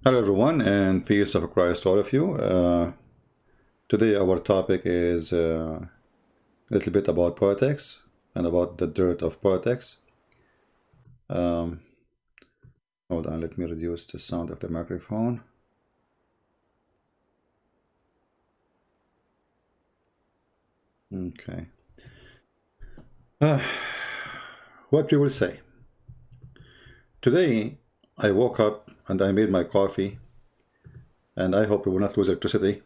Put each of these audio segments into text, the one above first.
Hello everyone, and peace of Christ to all of you. Today our topic is a little bit about politics and about the dirt of politics. Hold on, let me reduce the sound of the microphone. Okay. What we will say. Today I woke up and I made my coffee, and I hope we will not lose electricity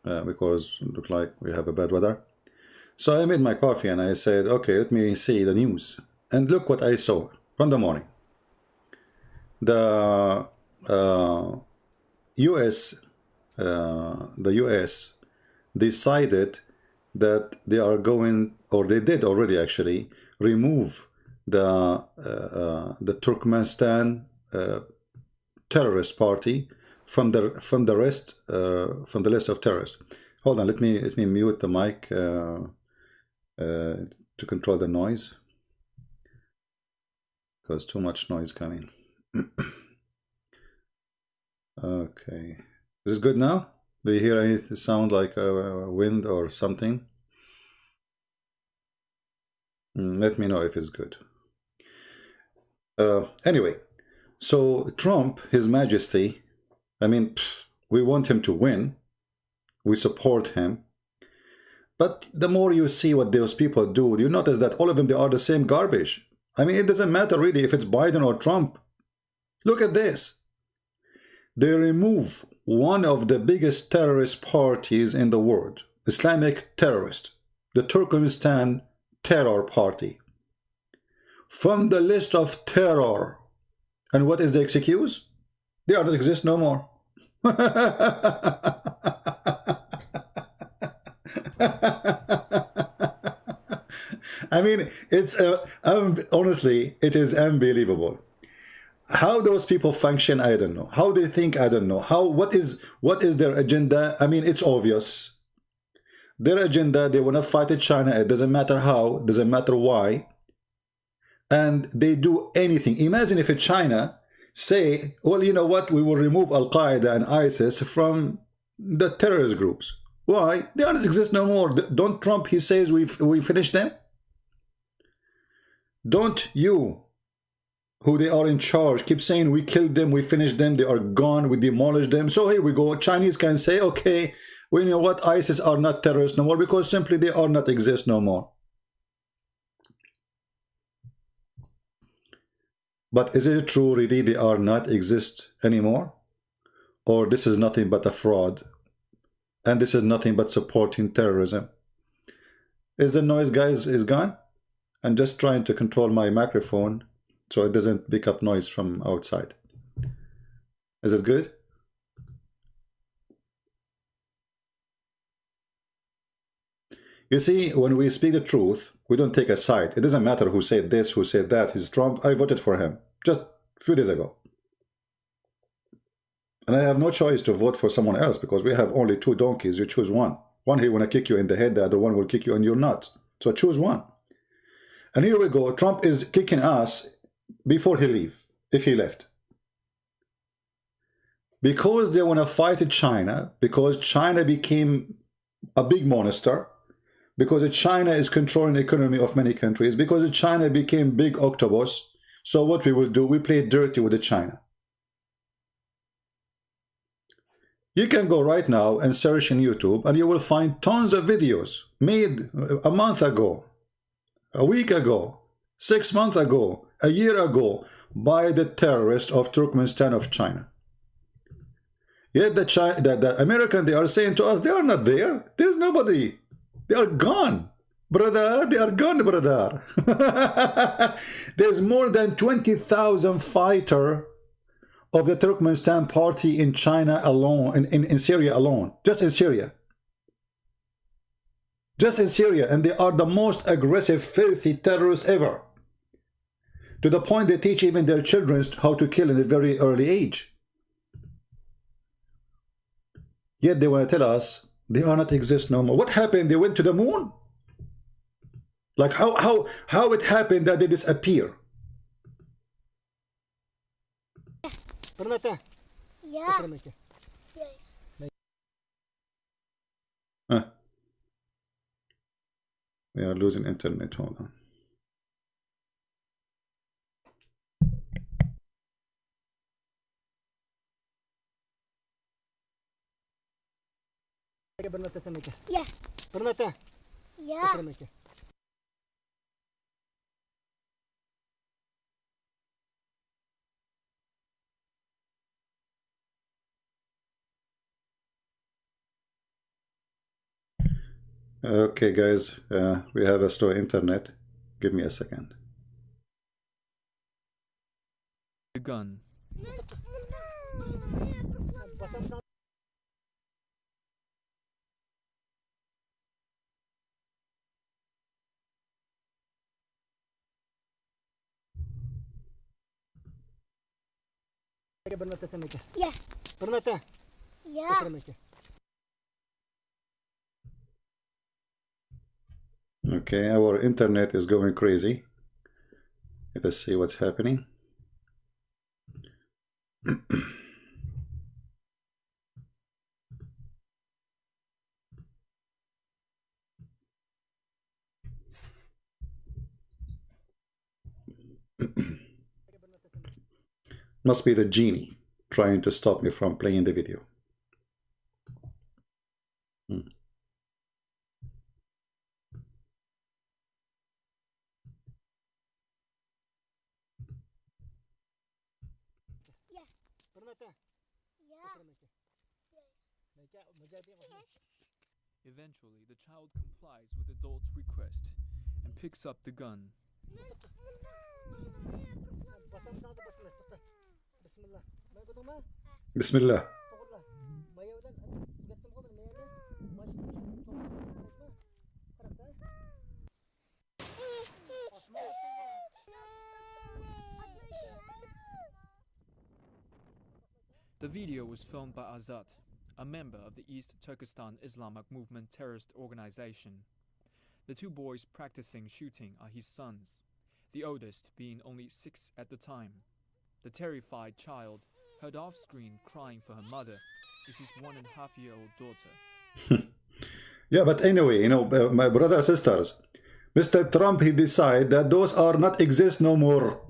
because it looks like we have a bad weather. So I made my coffee and I said, okay, let me see the news. And look what I saw from the morning. The US decided that they are going, or they did already actually, remove the Turkmenistan terrorist party from the list of terrorists. Hold on, let me mute the mic to control the noise, because too much noise coming. Okay, is it good now? Do you hear any sound like wind or something? Let me know if it's good. Anyway, so Trump, His Majesty, I mean, we want him to win. We support him. But the more you see what those people do, you notice that all of them, they are the same garbage. I mean, it doesn't matter really if it's Biden or Trump. Look at this. They remove one of the biggest terrorist parties in the world, Islamic terrorist, the Turkistan terror party, from the list of terror. And what is the excuse? They don't exist no more. I mean, it's honestly, it is unbelievable. How those people function, I don't know. How they think, I don't know. What is their agenda? I mean, it's obvious. Their agenda, they want to fight China. It doesn't matter how, doesn't matter why. And they do anything. Imagine if China say, well, you know what, we will remove Al-Qaeda and ISIS from the terrorist groups. Why? They don't exist no more. Don't Trump, he says we finished them? Don't you, who they are in charge, keep saying we killed them, we finished them, they are gone, we demolished them. So here we go. Chinese can say, okay, well, you know what, ISIS are not terrorists no more because simply they are not exist no more. But is it true really they are not exist anymore? Or this is nothing but a fraud? And this is nothing but supporting terrorism? Is the noise, guys, is gone? I'm just trying to control my microphone so it doesn't pick up noise from outside. Is it good? You see, when we speak the truth, we don't take a side. It doesn't matter who said this, who said that. He's Trump. I voted for him just a few days ago. And I have no choice to vote for someone else because we have only two donkeys. You choose one. One, he want to kick you in the head. The other one will kick you in your nuts. So choose one. And here we go. Trump is kicking us before he leave, if he left. Because they want to fight China, because China became a big monster, because China is controlling the economy of many countries, because China became big octopus. So what we will do, we play dirty with China. You can go right now and search in YouTube and you will find tons of videos made a month ago, a week ago, 6 months ago, a year ago by the terrorists of Turkmenistan of China. Yet the American, they are saying to us, they are not there. There's nobody. They are gone, brother. They are gone, brother. There's more than 20,000 fighters of the Turkmenistan party in China alone, in Syria alone, just in Syria. Just in Syria, and they are the most aggressive, filthy terrorists ever. To the point they teach even their children how to kill in a very early age. Yet they want to tell us they are not exist no more. What happened? They went to the moon? Like how it happened that they disappear? Yeah. Huh. We are losing internet. Hold on. Yeah. Yeah. Okay, guys, we have a slow internet. Give me a second. The gun. Yeah. Yeah. Okay, our internet is going crazy. Let us see what's happening. Must be the genie trying to stop me from playing the video. Eventually, the child complies with the adult's request and picks up the gun. Bismillah. The video was filmed by Azat, a member of the East Turkistan Islamic Movement terrorist organization. The two boys practicing shooting are his sons, the oldest being only 6 at the time. The terrified child, heard off-screen crying for her mother, is his 1.5-year-old daughter. Yeah, but anyway, you know, my brothers and sisters, Mr. Trump, he decided that those are not exist no more.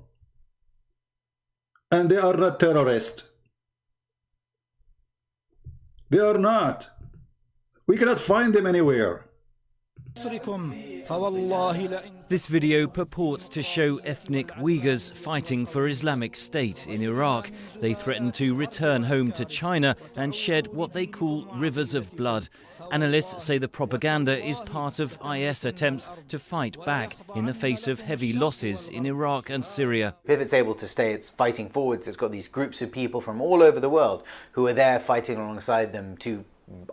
And they are not terrorists. They are not. We cannot find them anywhere. This video purports to show ethnic Uyghurs fighting for Islamic State in Iraq. They threaten to return home to China and shed what they call rivers of blood. Analysts say the propaganda is part of IS attempts to fight back in the face of heavy losses in Iraq and Syria. If it's able to stay its fighting forwards, it's got these groups of people from all over the world who are there fighting alongside them to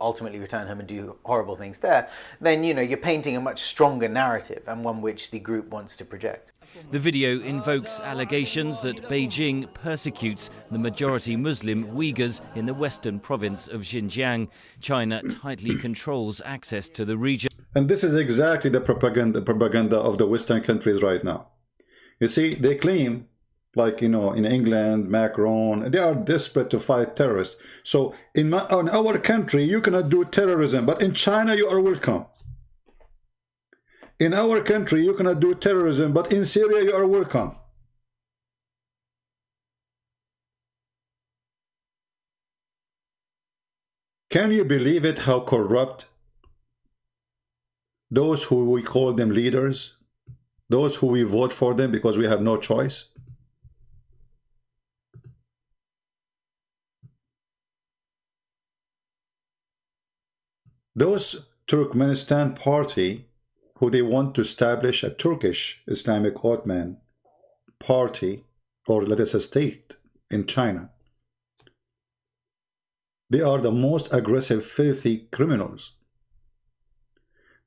ultimately return home and do horrible things there, then, you know, you're painting a much stronger narrative and one which the group wants to project. The video invokes allegations that Beijing persecutes the majority Muslim Uyghurs in the western province of Xinjiang. China tightly controls access to the region. And this is exactly the propaganda of the Western countries right now. You see, they claim, like, you know, in England, Macron, they are desperate to fight terrorists. So in our country, you cannot do terrorism, but in China, you are welcome. In our country, you cannot do terrorism, but in Syria, you are welcome. Can you believe it, how corrupt those who we call them leaders, those who we vote for them because we have no choice? Those Turkmenistan party who they want to establish a Turkish Islamic Ottoman party, or let us say state, in China. They are the most aggressive, filthy criminals.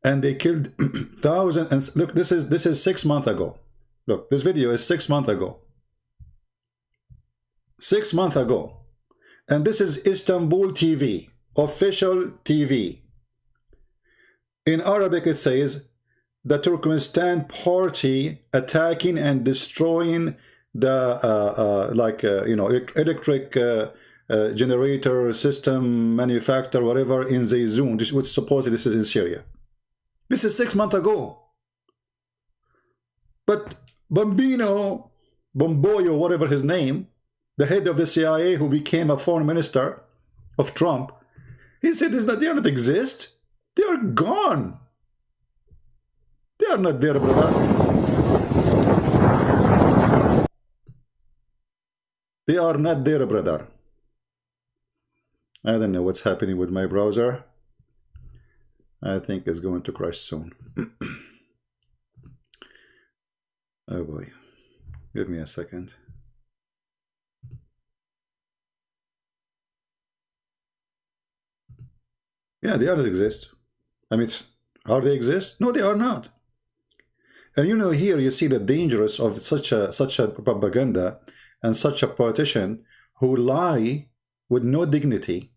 And they killed thousands. And look, this is 6 months ago. Look, this video is 6 months ago. 6 months ago. And this is Istanbul TV, official TV. In Arabic it says, the Turkmenistan party attacking and destroying the electric generator system manufacturer, whatever, in Zayzoun, which supposedly this is in Syria. This is 6 months ago. But Bomboyo, whatever his name, the head of the CIA who became a foreign minister of Trump, he said they do not exist. They are gone. They are not there, brother. They are not there, brother. I don't know what's happening with my browser. I think it's going to crash soon. Oh boy. Give me a second. Yeah, they don't exist. I mean, are they exist? No, they are not. And you know, here you see the dangers of such a propaganda and such a politician who lie with no dignity,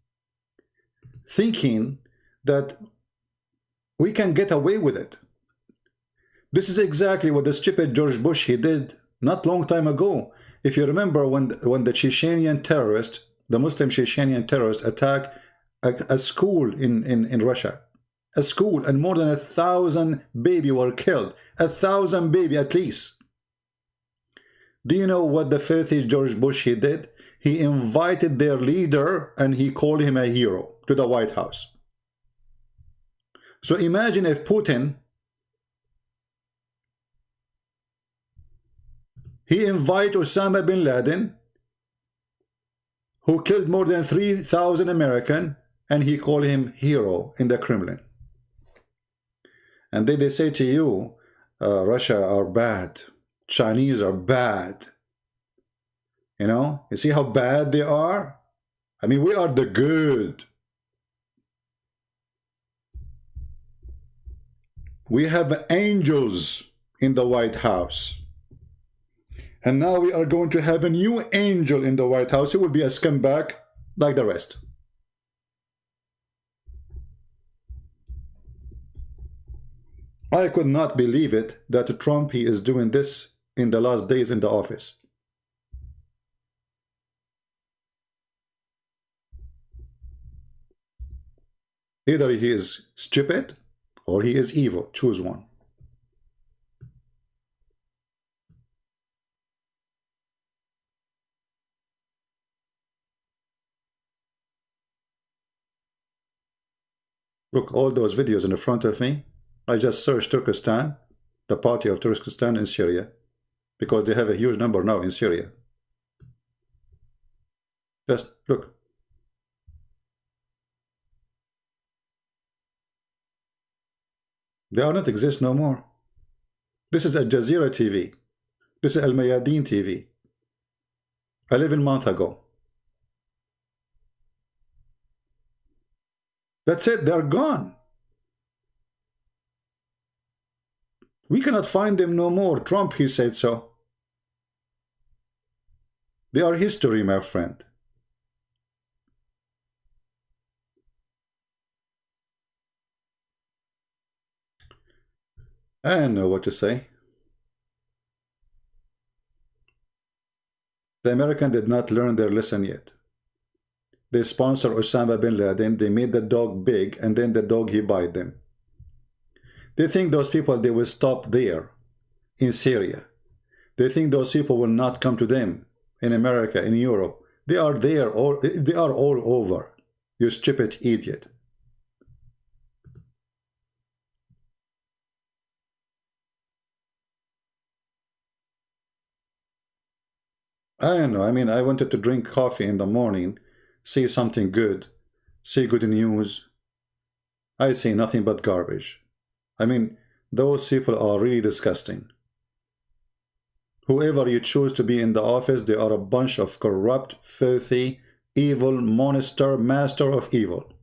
thinking that we can get away with it. This is exactly what the stupid George Bush he did not long time ago. If you remember when the Chechenian terrorist, the Muslim Chechenian terrorist attacked a school in Russia, a school, and more than 1,000 baby were killed, 1,000 baby at least. Do you know what the filthy George Bush he did? He invited their leader and he called him a hero to the White House. So imagine if Putin, he invited Osama bin Laden, who killed more than 3,000 Americans, and he called him hero in the Kremlin. And then they say to you, Russia are bad, Chinese are bad. You know, you see how bad they are? I mean, we are the good. We have angels in the White House. And now we are going to have a new angel in the White House. He will be a scumbag like the rest. I could not believe it that Trump he is doing this in the last days in the office. Either he is stupid or he is evil. Choose one. Look, all those videos in the front of me. I just searched Turkistan, the party of Turkistan in Syria, because they have a huge number now in Syria. Just look. They are not exist no more. This is Al Jazeera TV. This is Al Mayadeen TV. 11 months ago. That's it. They're gone. We cannot find them no more. Trump, he said so. They are history, my friend. I don't know what to say. The Americans did not learn their lesson yet. They sponsored Osama bin Laden. They made the dog big, and then the dog, he bite them. They think those people, they will stop there in Syria. They think those people will not come to them in America, in Europe. They are there, or they are all over. You stupid idiot. I don't know. I mean, I wanted to drink coffee in the morning, see something good, see good news. I see nothing but garbage. I mean, those people are really disgusting. Whoever you choose to be in the office, they are a bunch of corrupt, filthy, evil monster, master of evil.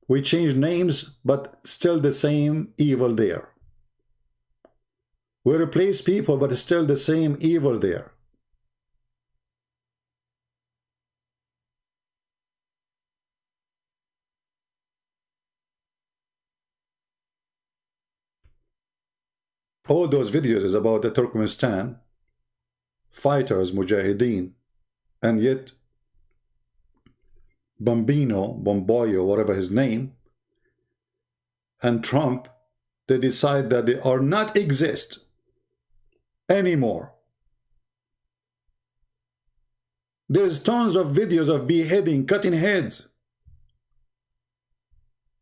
We change names, but still the same evil there. We replace people, but still the same evil there. All those videos is about the Turkmenistan fighters, mujahideen, and yet Bomboyo, whatever his name, and Trump, they decide that they are not exist anymore. There's tons of videos of beheading, cutting heads,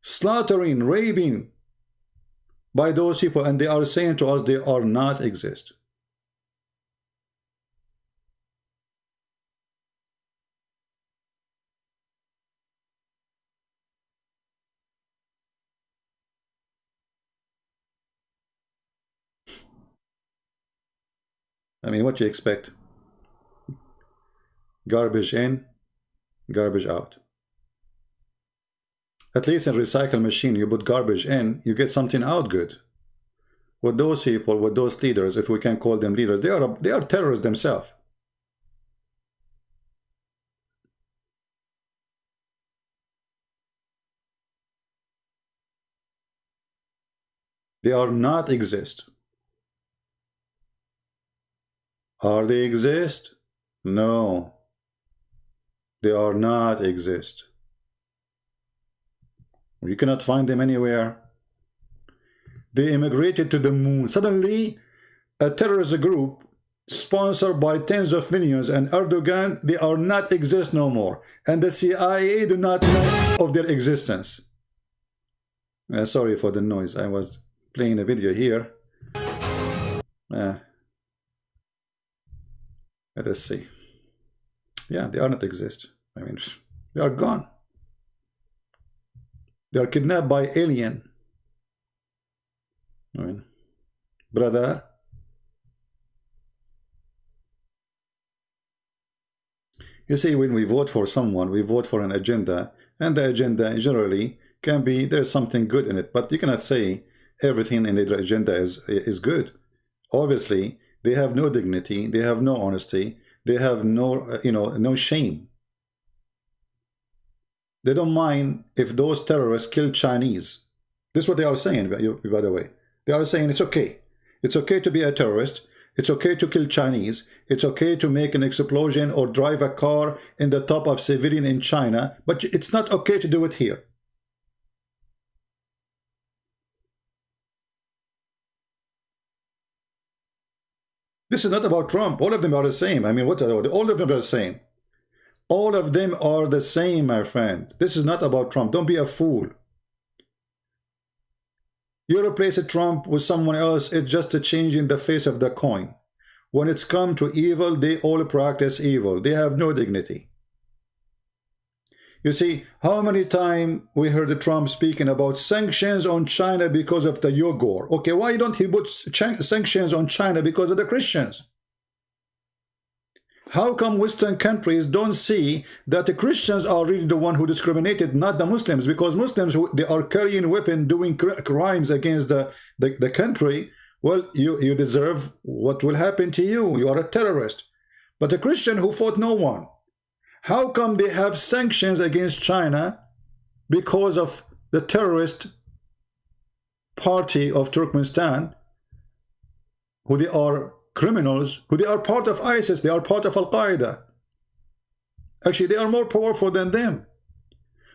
slaughtering, raping by those people, and they are saying to us they are not exist. I mean, what do you expect? Garbage in, garbage out. At least in recycle machine, you put garbage in, you get something out good. With those people, with those leaders, if we can call them leaders, they are terrorists themselves. They are not exist. Are they exist? No. They are not exist. You cannot find them anywhere. They immigrated to the moon. Suddenly, a terrorist group sponsored by tens of millions and Erdogan, they are not exist no more. And the CIA do not know of their existence. Sorry for the noise. I was playing a video here. Let us see. Yeah, they are not exist. I mean, they are gone. They are kidnapped by alien. I mean, brother. You see, when we vote for someone, we vote for an agenda, and the agenda generally can be, there's something good in it, but you cannot say everything in their agenda is good. Obviously, they have no dignity, they have no honesty, they have no, no shame. They don't mind if those terrorists kill Chinese. This is what they are saying, by the way. They are saying it's okay. It's okay to be a terrorist. It's okay to kill Chinese. It's okay to make an explosion or drive a car in the top of civilian in China, but it's not okay to do it here. This is not about Trump. All of them are the same. I mean, what are they? All of them are the same. All of them are the same, my friend. This is not about Trump. Don't be a fool. You replace a Trump with someone else, it's just a change in the face of the coin. When it's come to evil, they all practice evil. They have no dignity. You see, how many times we heard Trump speaking about sanctions on China because of the Uyghur? Okay, why don't he put sanctions on China because of the Christians? How come Western countries don't see that the Christians are really the one who discriminated, not the Muslims? Because Muslims, they are carrying weapons, doing crimes against the country. Well, you deserve what will happen to you. You are a terrorist. But the Christian who fought no one, how come they have sanctions against China because of the terrorist party of Turkmenistan, who they are criminals, who they are part of ISIS, they are part of Al-Qaeda. Actually, they are more powerful than them.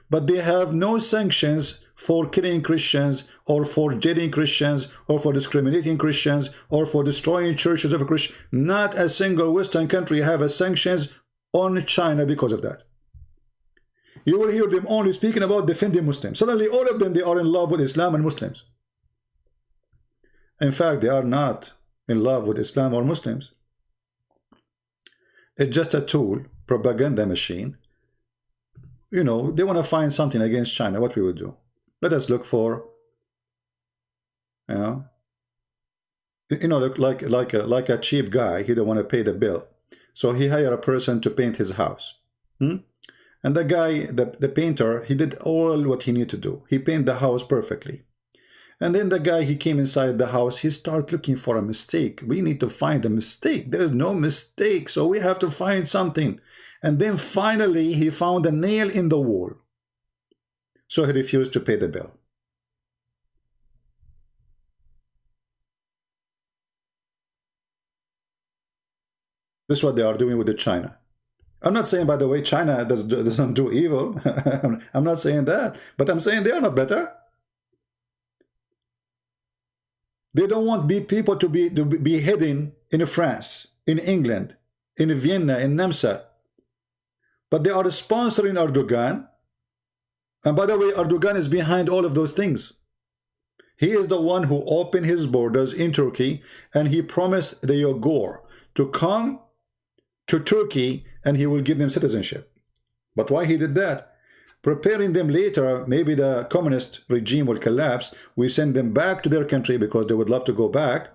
But they have no sanctions for killing Christians, or for jailing Christians, or for discriminating Christians, or for destroying churches of Christians. Not a single Western country have a sanctions on China because of that. You will hear them only speaking about defending Muslims. Suddenly, all of them, they are in love with Islam and Muslims. In fact, they are not in love with Islam or Muslims. It's just a tool, propaganda machine. They want to find something against China. What we would do? Let us look for, like a cheap guy. He don't want to pay the bill, so he hired a person to paint his house. And the guy, the painter, he did all what he needed to do. He painted the house perfectly. And then the guy, he came inside the house, he started looking for a mistake. We need to find a mistake. There is no mistake, so we have to find something. And then finally, he found a nail in the wall. So he refused to pay the bill. This is what they are doing with the China. I'm not saying, by the way, China doesn't do evil. I'm not saying that. But I'm saying they are not better. They don't want people to be heading in France, in England, in Vienna, in Namsa. But they are sponsoring Erdogan. And by the way, Erdogan is behind all of those things. He is the one who opened his borders in Turkey, and he promised the Uyghur to come to Turkey and he will give them citizenship. But why he did that? Preparing them later, maybe the communist regime will collapse, we send them back to their country because they would love to go back,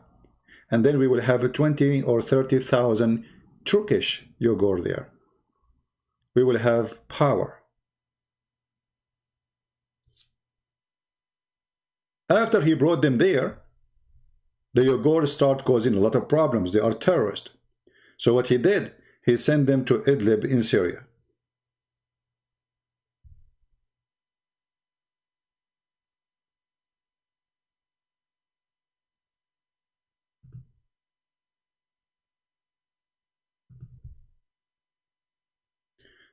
and then we will have 20 or 30,000 Turkish Uyghur there. We will have power. After he brought them there, the Uyghurs start causing a lot of problems. They are terrorists. So what he did, he sent them to Idlib in Syria.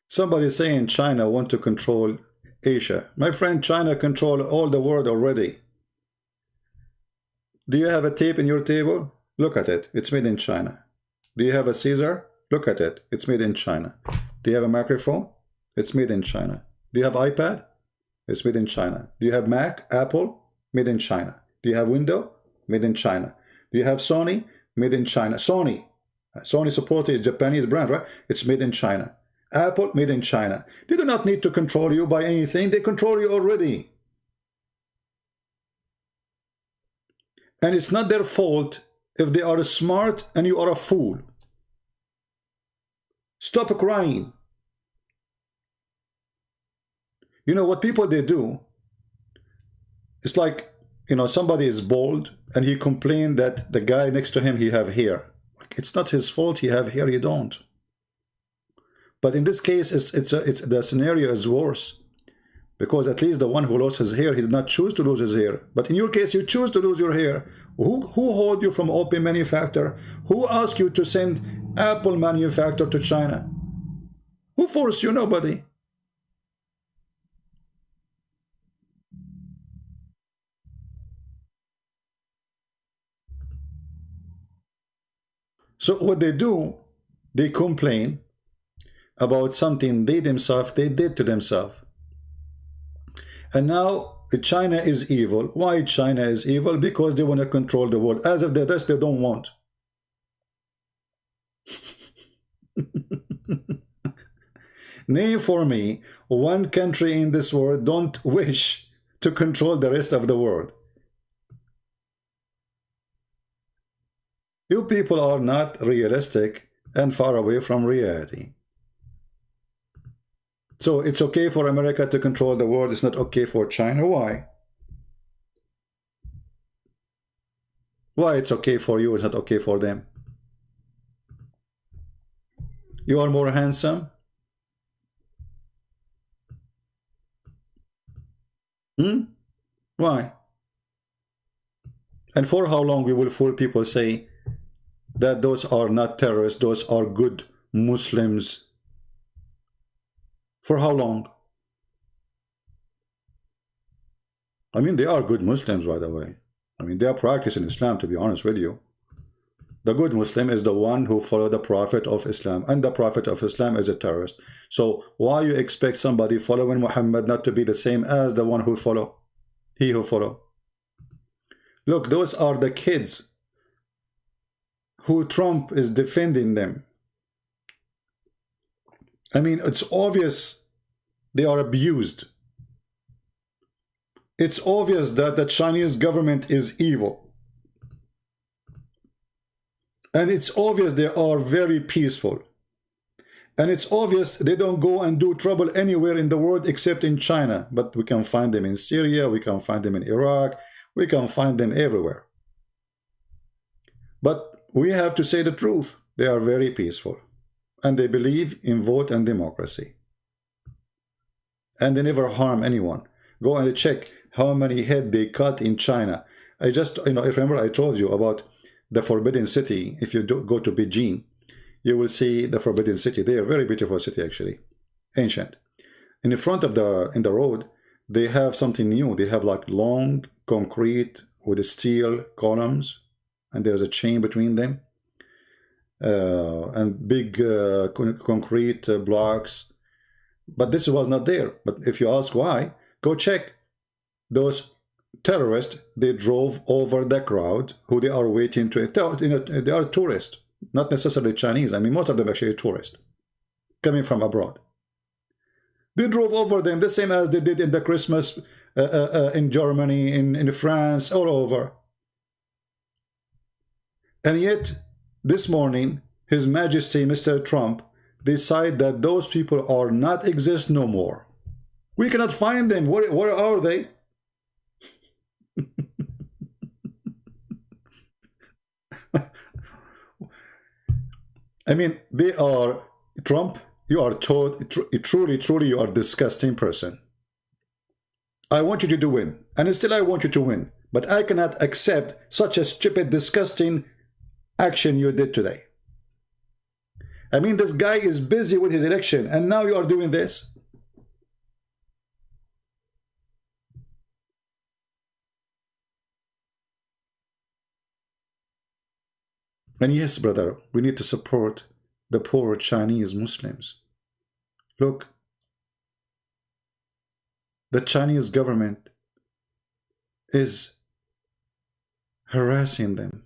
Somebody saying China want to control Asia. My friend, China control all the world already. Do you have a tape in your table? Look at it. It's made in China. Do you have a Caesar? Look at it. It's made in China. Do you have a microphone? It's made in China. Do you have iPad? It's made in China. Do you have Mac, Apple? Made in China. Do you have Windows? Made in China. Do you have Sony? Made in China. Sony supposedly is a Japanese brand, right? It's made in China. Apple, made in China. They do not need to control you by anything. They control you already. And it's not their fault if they are smart and you are a fool. Stop crying. You know what people they do? It's like, you know, somebody is bald and he complained that the guy next to him, he have hair. It's not his fault he have hair, you don't. But in this case, the scenario is worse. Because at least the one who lost his hair, he did not choose to lose his hair. But in your case, you choose to lose your hair. Who hold you from open manufacture? Who asked you to send Apple manufacture to China? Who forced you? Nobody. So what they do, they complain about something they themselves, they did to themselves. And now China is evil. Why China is evil? Because they want to control the world. As if the rest they don't want. Name for me one country in this world don't wish to control the rest of the world. You people are not realistic and far away from reality. So it's okay for America to control the world. It's not okay for China. Why? Why it's okay for you, it's not okay for them? You are more handsome? Why? And for how long we will fool people say that those are not terrorists, those are good Muslims? For how long? I mean, they are good Muslims, by the way. I mean, they are practicing Islam, to be honest with you. The good Muslim is the one who follows the Prophet of Islam, and the Prophet of Islam is a terrorist. So why you expect somebody following Muhammad not to be the same as the one who follow? He who follow. Look, those are the kids who Trump is defending them. I mean, it's obvious they are abused. It's obvious that the Chinese government is evil. And it's obvious they are very peaceful. And it's obvious they don't go and do trouble anywhere in the world except in China. But we can find them in Syria, we can find them in Iraq, we can find them everywhere. But we have to say the truth. They are very peaceful. And they believe in vote and democracy. And they never harm anyone. Go and check how many heads they cut in China. I just, you know, if remember I told you about the Forbidden City. If you go to Beijing, you will see the Forbidden City. They are very beautiful city, actually, ancient. In the front of in the road, they have something new. They have like long concrete with steel columns, and there's a chain between them, and big concrete blocks. But this was not there. But if you ask why, go check. Those terrorists, they drove over the crowd who they are waiting to. They are tourists, not necessarily Chinese. I mean, most of them actually tourists coming from abroad. They drove over them the same as they did in the Christmas in Germany, in France, all over. And yet, this morning, His Majesty, Mr. Trump, decide that those people are not exist no more. We cannot find them. Where are they? I mean, they are, Trump, you are truly, you are a disgusting person. I want you to win, and still I want you to win, but I cannot accept such a stupid, disgusting action you did today. I mean, this guy is busy with his election, and now you are doing this. And yes, brother, we need to support the poor Chinese Muslims. Look, the Chinese government is harassing them.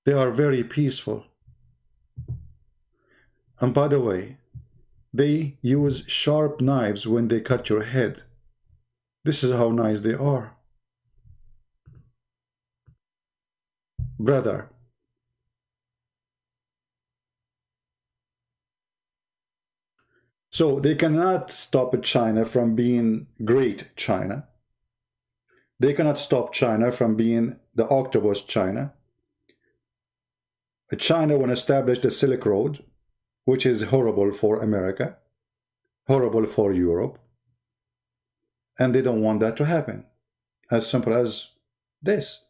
They are very peaceful. And by the way, they use sharp knives when they cut your head. This is how nice they are. Brother, so they cannot stop China from being great China. They cannot stop China from being the octopus China. China will establish the Silk Road, which is horrible for America, horrible for Europe, and they don't want that to happen. As simple as this.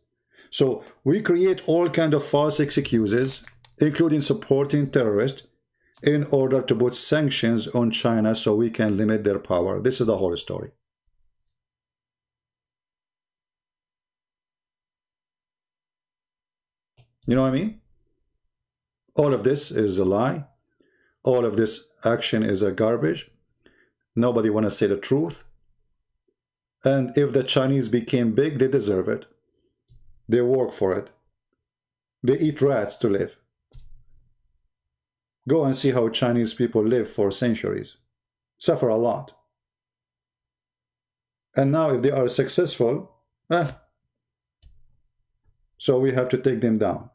So we create all kinds of false excuses, including supporting terrorists, in order to put sanctions on China so we can limit their power. This is the whole story. You know what I mean? All of this is a lie. All of this action is a garbage. Nobody want to say the truth. And if the Chinese became big, they deserve it. They work for it. They eat rats to live. Go and see how Chinese people live for centuries. Suffer a lot. And now if they are successful, so we have to take them down.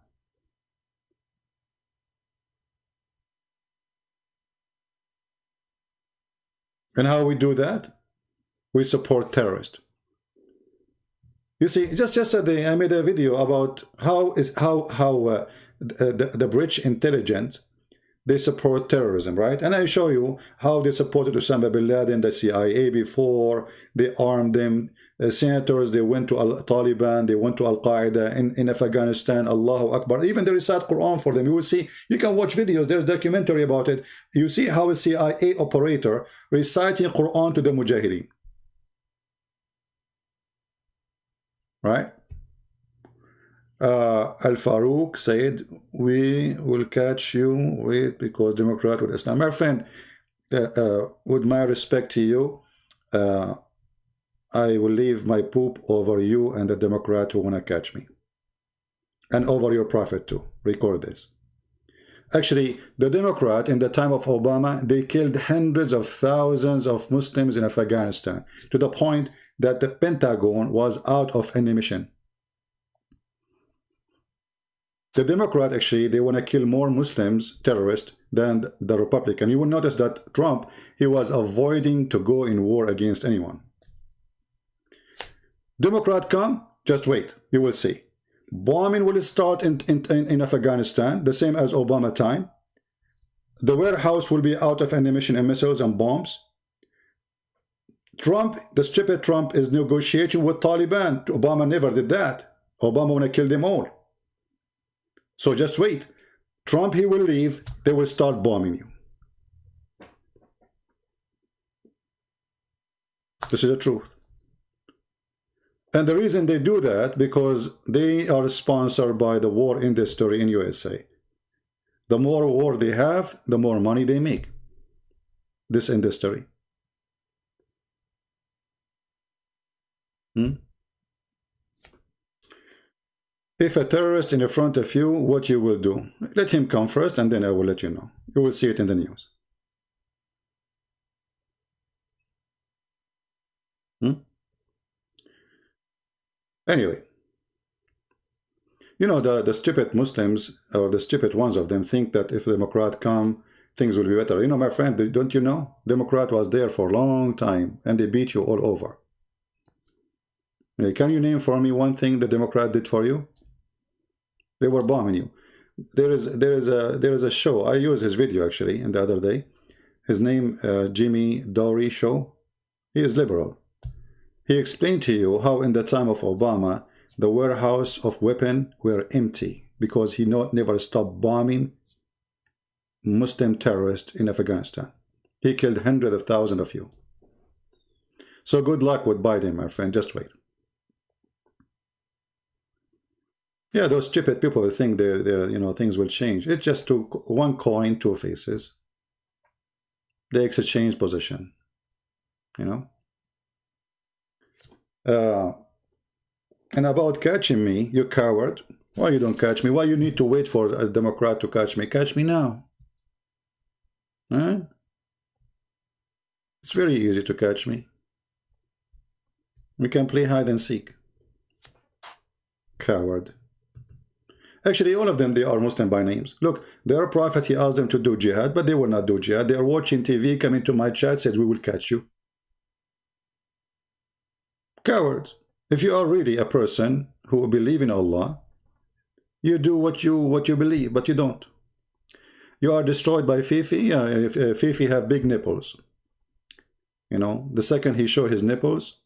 And how we do that? We support terrorists. You see, just yesterday I made a video about how the British intelligence, they support terrorism, right? And I show you how they supported Osama bin Laden, the CIA before, they armed them, senators, they went to Taliban, they went to Al-Qaeda in Afghanistan, Allahu Akbar. Even they recite Quran for them. You will see, you can watch videos, there's a documentary about it. You see how a CIA operator reciting Quran to the Mujahideen. Right? Al-Farouk said, we will catch you, wait, because Democrat with Islam. My friend, with my respect to you, I will leave my poop over you and the Democrat who want to catch me. And over your prophet too. Record this. Actually, the Democrat in the time of Obama, they killed hundreds of thousands of Muslims in Afghanistan, to the point that the Pentagon was out of ammunition. The Democrat, actually, they want to kill more Muslims, terrorists, than the Republican. You will notice that Trump, he was avoiding to go in war against anyone. Democrat come, just wait, you will see. Bombing will start in Afghanistan, the same as Obama time. The warehouse will be out of ammunition and missiles and bombs. Trump, the stupid Trump, is negotiating with Taliban. Obama never did that. Obama want to kill them all. So just wait. Trump, he will leave. They will start bombing you. This is the truth. And the reason they do that, because they are sponsored by the war industry in USA. The more war they have, the more money they make. This industry. If a terrorist in front of you, what you will do? Let him come first, and then I will let you know. You will see it in the news. Anyway, you know, the stupid Muslims, or the stupid ones of them, think that if Democrat come, things will be better. You know, my friend, don't you know? Democrat was there for a long time, and they beat you all over. Can you name for me one thing the Democrat did for you? They were bombing you. There is a show. I used his video actually in the other day. His name Jimmy Dore show. He is liberal. He explained to you how in the time of Obama the warehouse of weapons were empty because he never stopped bombing Muslim terrorists in Afghanistan. He killed hundreds of thousands of you. So good luck with Biden, my friend. Just wait. Yeah, those stupid people think you know, things will change. It just took one coin, two faces. They exchange position. You know. And about catching me, you coward. Why you don't catch me? Why you need to wait for a Democrat to catch me? Catch me now. Huh? It's very easy to catch me. We can play hide and seek. Coward. Actually, all of them, they are Muslim by names. Look, their prophet, he asked them to do jihad, but they will not do jihad. They are watching TV, coming to my chat, says, we will catch you. Cowards. If you are really a person who believes in Allah, you do what you believe, but you don't. You are destroyed by Fifi. Yeah, if Fifi have big nipples. You know, the second he show his nipples,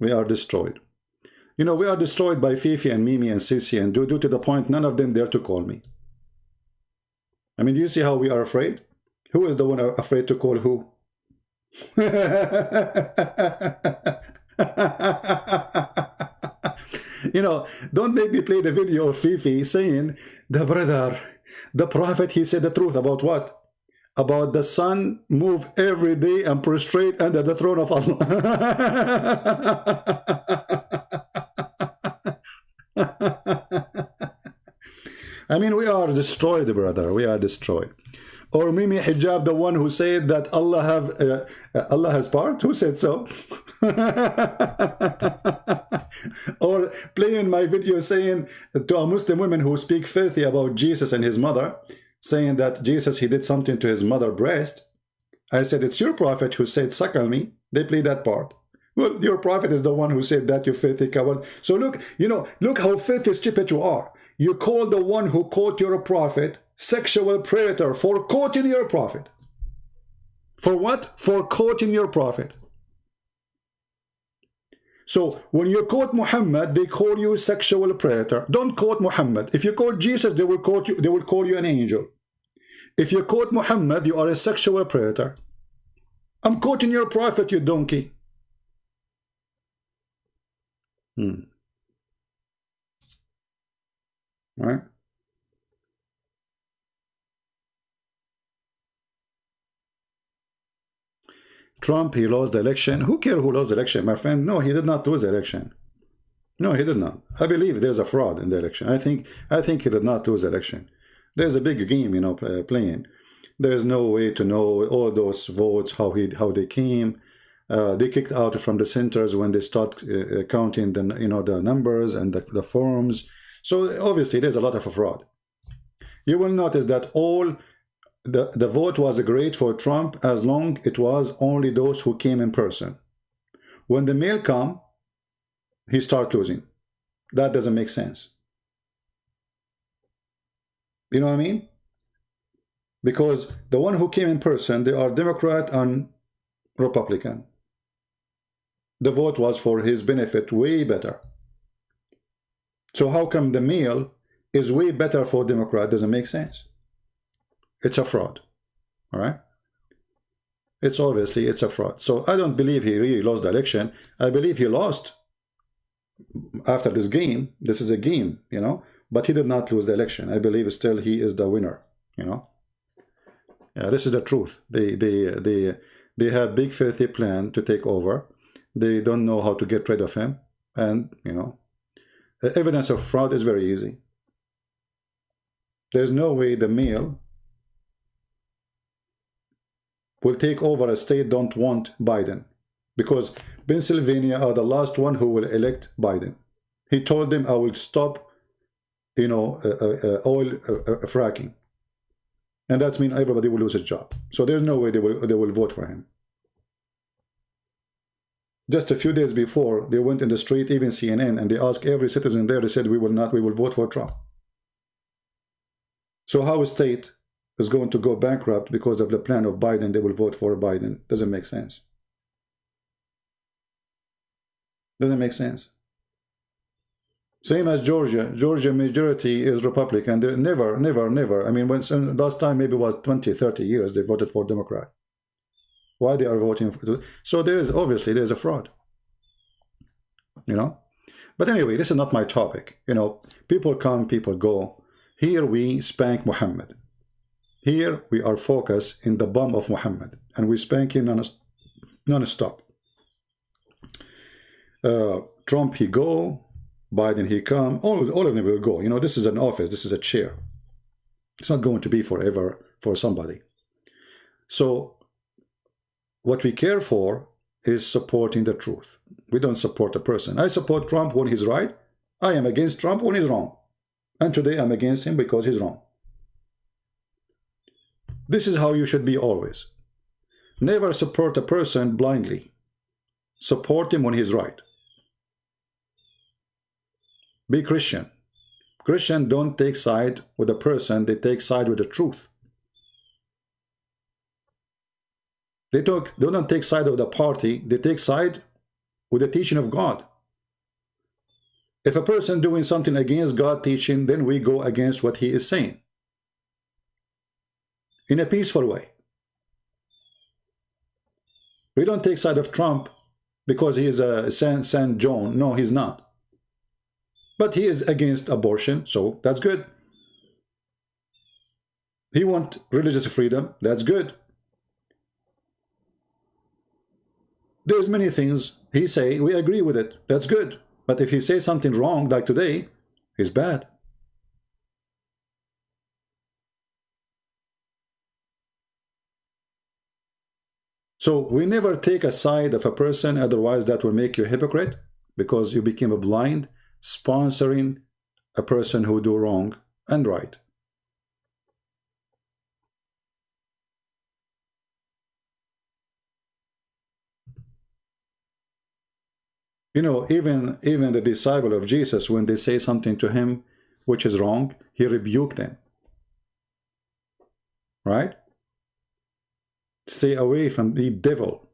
we are destroyed. You know, we are destroyed by Fifi and Mimi and Sisi, and due to the point none of them dare to call me. I mean, do you see how we are afraid? Who is the one afraid to call who? You know, don't make me play the video of Fifi saying, the prophet, he said the truth about what? About the sun move every day and prostrate under the throne of Allah. I mean, we are destroyed, brother. We are destroyed. Or Mimi Hijab, the one who said that Allah has part. Who said so? Or playing my video saying to a Muslim woman who speak filthy about Jesus and his mother, saying that Jesus, he did something to his mother's breast. I said, it's your prophet who said, suckle me. They play that part. Well, your prophet is the one who said that, you filthy coward. So look, you know, look how filthy stupid you are. You call the one who caught your prophet sexual predator for quoting your prophet. For what? For quoting your prophet. So when you quote Muhammad, they call you sexual predator. Don't quote Muhammad. If you quote Jesus, they will quote you. They will call you an angel. If you quote Muhammad, you are a sexual predator. I'm quoting your prophet, you donkey. Right? Trump, he lost the election. Who cares who lost the election, my friend? No, he did not lose the election. No, he did not. I believe there's a fraud in the election. I think he did not lose the election. There's a big game, you know, playing. There's no way to know all those votes, how they came. They kicked out from the centers when they start counting the, you know, the numbers and the forms. So obviously there's a lot of fraud. You will notice that all the vote was great for Trump as long it was only those who came in person. When the mail come, he start losing. That doesn't make sense. You know what I mean? Because the one who came in person, they are Democrat and Republican. The vote was for his benefit way better. So how come the mail is way better for Democrat doesn't make sense. It's a fraud. All right? It's obviously, it's a fraud. So I don't believe he really lost the election. I believe he lost after this game. This is a game, you know, but he did not lose the election. I believe still he is the winner, you know. Yeah, this is the truth. They have big filthy plan to take over. They don't know how to get rid of him. And, you know, the evidence of fraud is very easy. There's no way the mail will take over a state don't want Biden, because Pennsylvania are the last one who will elect Biden. He told them, I will stop, you know, oil fracking. And that means everybody will lose his job. So there's no way they will vote for him. Just a few days before, they went in the street, even CNN, and they asked every citizen there, they said, we will vote for Trump. So how a state is going to go bankrupt because of the plan of Biden, they will vote for Biden? Doesn't make sense. Doesn't make sense. Same as Georgia. Georgia majority is Republican. They never. I mean, when last time maybe was 20, 30 years they voted for Democrat. Why they are voting for? So there is obviously there's a fraud. You know. But anyway, this is not my topic. You know, people come, people go. Here we spank Muhammad. Here we are focused in the bum of Muhammad, and we spank him non-stop. Trump he go. Biden, he come, all of them will go. You know, this is an office, this is a chair. It's not going to be forever for somebody. So, what we care for is supporting the truth. We don't support a person. I support Trump when he's right. I am against Trump when he's wrong. And today I'm against him because he's wrong. This is how you should be always. Never support a person blindly. Support him when he's right. Be Christian. Christian don't take side with a person, they take side with the truth. They don't take side of the party, they take side with the teaching of God. If a person doing something against God teaching, then we go against what he is saying. In a peaceful way. We don't take side of Trump because he is a San John. No, he's not. But he is against abortion, so that's good. He wants religious freedom, that's good. There's many things he say, we agree with it, that's good. But if he says something wrong, like today, he's bad. So we never take a side of a person, otherwise that will make you a hypocrite, because you became a blind, sponsoring a person who do wrong and right. You know, even the disciple of Jesus, when they say something to him which is wrong, he rebuked them. Right? Stay away from me, devil.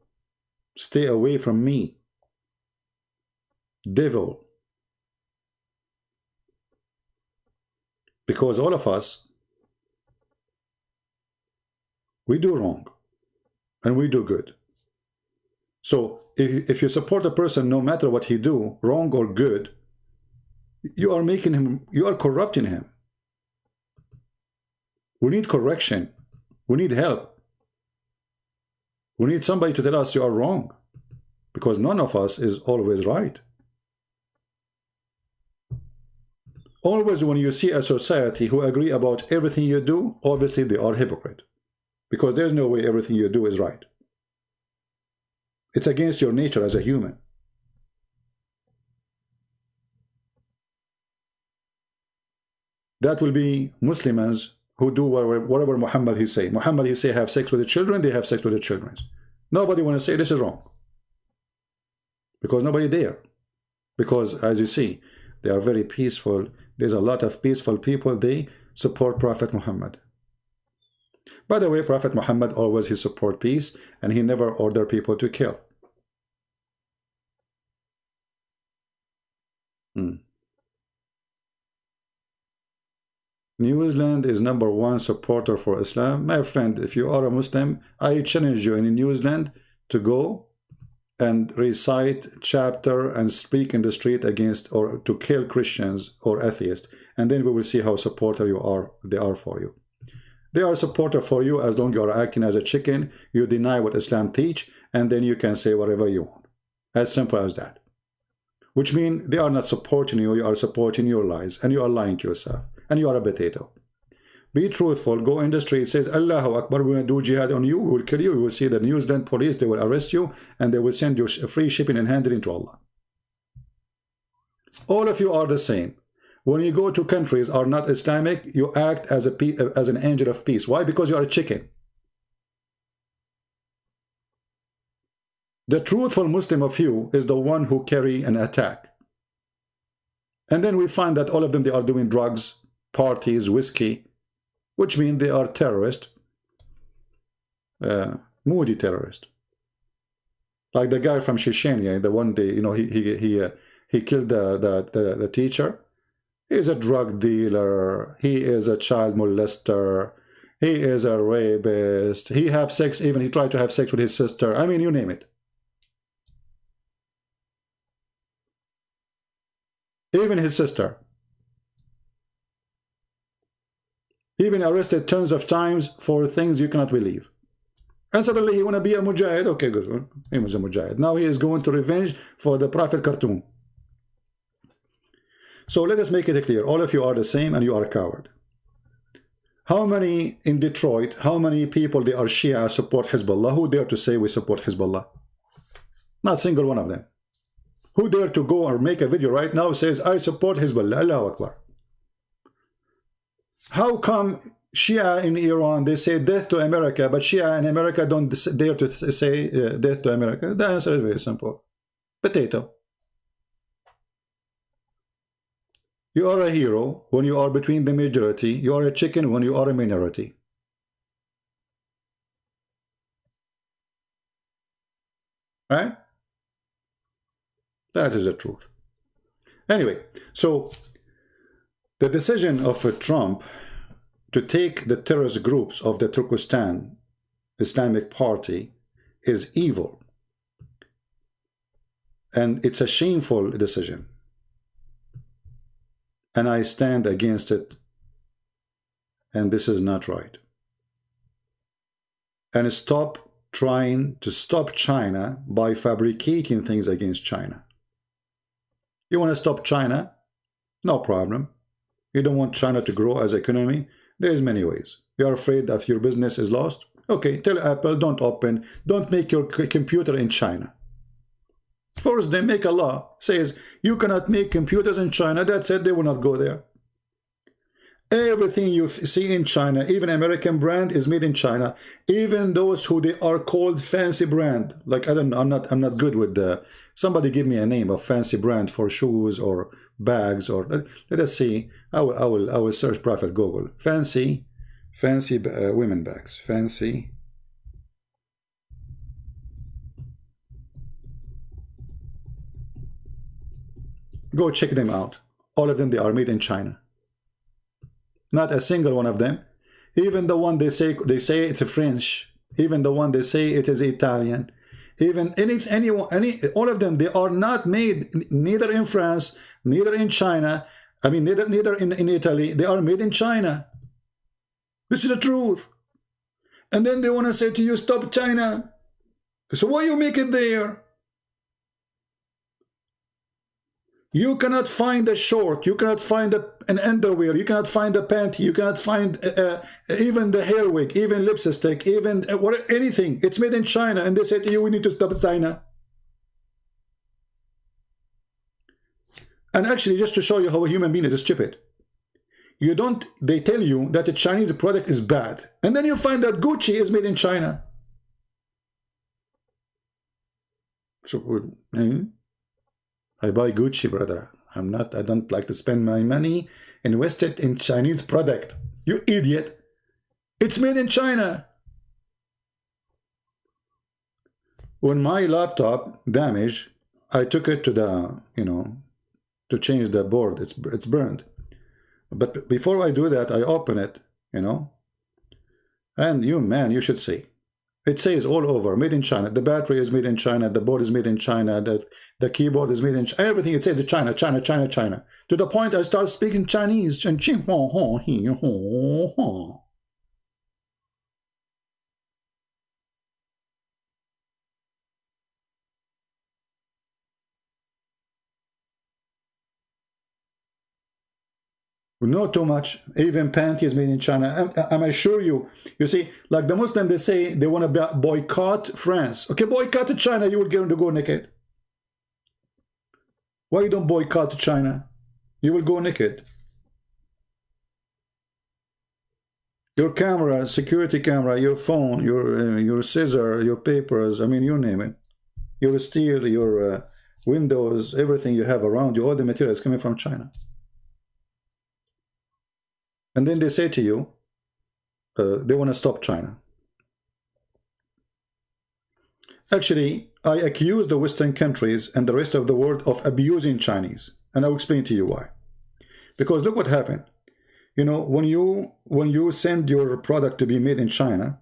Stay away from me, devil. Because all of us, we do wrong and we do good. So if you support a person, no matter what he do, wrong or good, you are making him, you are corrupting him. We need correction. We need help. We need somebody to tell us you are wrong, because none of us is always right. Always when you see a society who agree about everything you do, obviously they are hypocrite. Because there's no way everything you do is right. It's against your nature as a human. That will be Muslims who do whatever Muhammad he say. Muhammad he say have sex with the children, they have sex with the children. Nobody want to say this is wrong. Because nobody there. Because as you see, they are very peaceful. There's a lot of peaceful people. They support Prophet Muhammad. By the way, Prophet Muhammad always he support peace, and he never order people to kill. New Zealand is #1 supporter for Islam. My friend, if you are a Muslim, I challenge you in New Zealand to go and recite chapter and speak in the street against or to kill Christians or atheists, and then we will see how supporter they are for you. They are supporter for you as long as you are acting as a chicken, you deny what Islam teach, and then you can say whatever you want. As simple as that. Which means they are not supporting you, you are supporting your lies, and you are lying to yourself, and you are a potato. Be truthful, go in the street, says Allahu Akbar, we will do jihad on you, we will kill you, you will see the New Zealand police, they will arrest you, and they will send you free shipping and handling to Allah. All of you are the same. When you go to countries are not Islamic, you act as an angel of peace. Why? Because you are a chicken. The truthful Muslim of you is the one who carry an attack. And then we find that all of them, they are doing drugs, parties, whiskey, which means they are terrorists, moody terrorists. Like the guy from Chechnya, the one day, you know, he killed the teacher. He is a drug dealer. He is a child molester. He is a rapist. He have sex, even he tried to have sex with his sister. I mean, you name it. Even his sister. He been arrested tons of times for things you cannot believe. And suddenly he want to be a mujahid. Okay, good. He was a mujahid. Now he is going to revenge for the Prophet cartoon. So let us make it clear. All of you are the same and you are a coward. How many in Detroit, how many people they are Shia support Hezbollah? Who dare to say we support Hezbollah? Not a single one of them. Who dare to go or make a video right now says I support Hezbollah? Allahu Akbar. How come Shia in Iran, they say death to America, but Shia in America don't dare to say death to America? The answer is very simple. Potato. You are a hero when you are between the majority. You are a chicken when you are a minority. Right? That is the truth. Anyway, so the decision of Trump to take the terrorist groups of the Turkistan Islamic Party is evil. And it's a shameful decision. And I stand against it. And this is not right. And stop trying to stop China by fabricating things against China. You want to stop China? No problem. You don't want China to grow as an economy? There's many ways. You are afraid that your business is lost? Okay, tell Apple, don't make your computer in China. First, they make a law, says you cannot make computers in China. That said, they will not go there. Everything you see in China, even American brand, is made in China. Even those who they are called fancy brand. Like I'm not good with the. Somebody give me a name of fancy brand for shoes or bags or. Let us see. I will search Prophet Google. Fancy women bags. Fancy. Go check them out. All of them, they are made in China. Not a single one of them. Even the one they say it's a French. Even the one they say it is Italian. Even all of them, they are not made neither in France, neither in China. I mean, neither in Italy. They are made in China. This is the truth. And then they want to say to you, stop China. So why you make it there? You cannot find a short, you cannot find an underwear, you cannot find a panty, you cannot find even the hair wig, even lipstick, even anything. It's made in China, and they say to you, we need to stop China. And actually, just to show you how a human being is stupid, they tell you that a Chinese product is bad, and then you find that Gucci is made in China. So, I buy Gucci, brother. I don't like to spend my money, invest it in Chinese product. You idiot. It's made in China. When my laptop damaged, I took it to the, to change the board. It's burned. But before I do that, I open it, you know, and you should see. It says all over, made in China. The battery is made in China. The board is made in China. The keyboard is made in China. Everything, it says China, China, China, China. To the point I start speaking Chinese. Not too much. Even panties made in China. I'm assure you. You see, like the Muslim, they say they want to boycott France. Okay, boycott China. You will get to go naked. Why you don't boycott China? You will go naked. Your camera, security camera, your phone, your scissor, your papers. I mean, you name it. Your steel, your windows, everything you have around you, all the materials coming from China. And then they say to you, they want to stop China. Actually, I accuse the Western countries and the rest of the world of abusing Chinese. And I'll explain to you why. Because look what happened. You know, when you send your product to be made in China,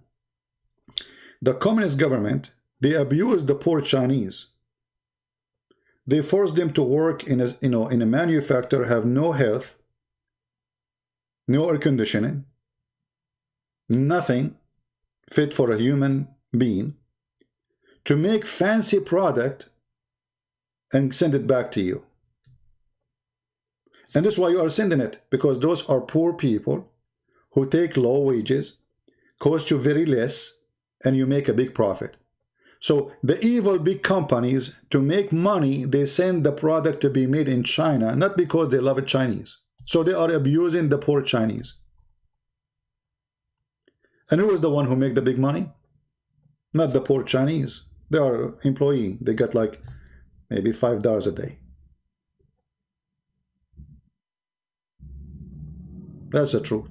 the communist government, they abuse the poor Chinese. They force them to work in a manufacturer, have no health, no air conditioning, nothing fit for a human being, to make fancy product and send it back to you. And this is why you are sending it, because those are poor people who take low wages, cost you very less, and you make a big profit. So the evil big companies, to make money, they send the product to be made in China, not because they love Chinese. So they are abusing the poor Chinese. And who is the one who make the big money? Not the poor Chinese. They are employee. They get like maybe $5 a day. That's the truth.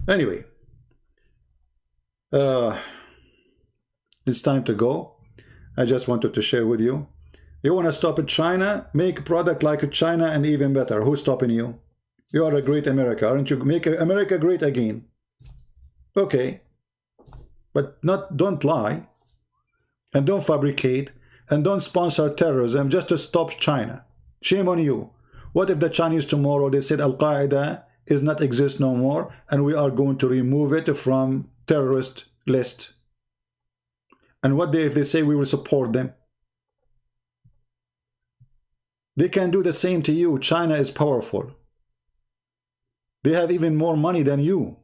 Anyway, it's time to go. I just wanted to share with you. You want to stop at China? Make a product like China and even better. Who's stopping you? You are a great America, aren't you? Make America great again. Okay. But don't lie. And don't fabricate. And don't sponsor terrorism just to stop China. Shame on you. What if the Chinese tomorrow, they said Al-Qaeda is not exist no more, and we are going to remove it from terrorist list? And what if they say we will support them? They can do the same to you. China is powerful. They have even more money than you.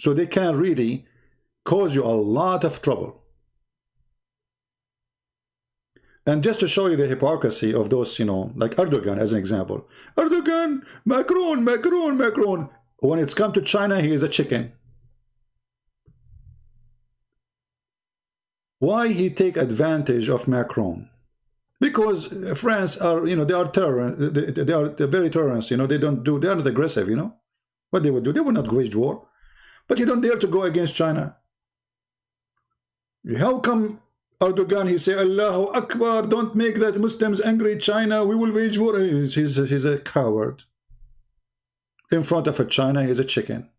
So they can really cause you a lot of trouble. And just to show you the hypocrisy of those, like Erdogan as an example. Erdogan, Macron, Macron, Macron. When it's come to China, he is a chicken. Why he take advantage of Macron? Because France are, they are terrorists. They're very terrorists. They are not aggressive. What they would do? They would not wage war. But you don't dare to go against China. How come Erdogan, he say, Allahu Akbar, don't make that Muslims angry, China, we will wage war? He's a coward. In front of a China, he's a chicken.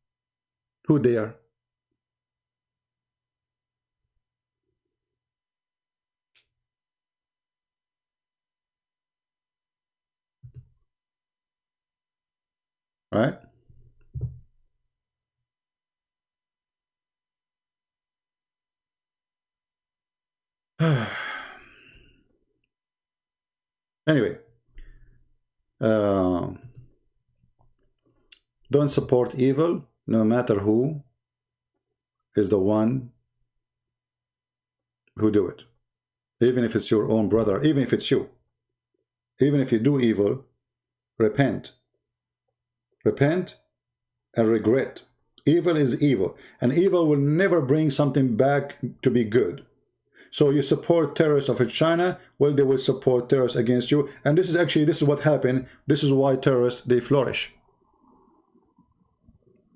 Who dare? Right? Anyway, don't support evil, no matter who is the one who do it. Even if it's your own brother, even if it's you. Even if you do evil, repent. Repent and regret. Evil is evil, and evil will never bring something back to be good. So you support terrorists of China, well, they will support terrorists against you. And this is what happened. This is why terrorists, they flourish.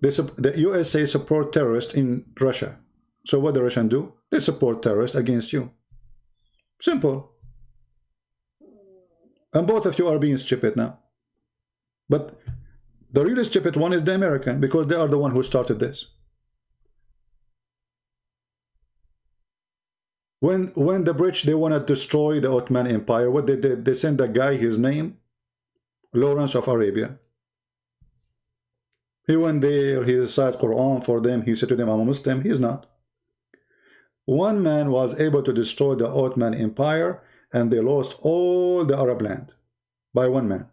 The USA support terrorists in Russia. So what the Russians do? They support terrorists against you. Simple. And both of you are being stupid now. But the real stupid one is the American, because they are the one who started this. When the British, they want to destroy the Ottoman Empire, what they did, they sent a guy, his name, Lawrence of Arabia. He went there, he recited Quran for them, he said to them, I'm a Muslim. He is not. One man was able to destroy the Ottoman Empire, and they lost all the Arab land by one man.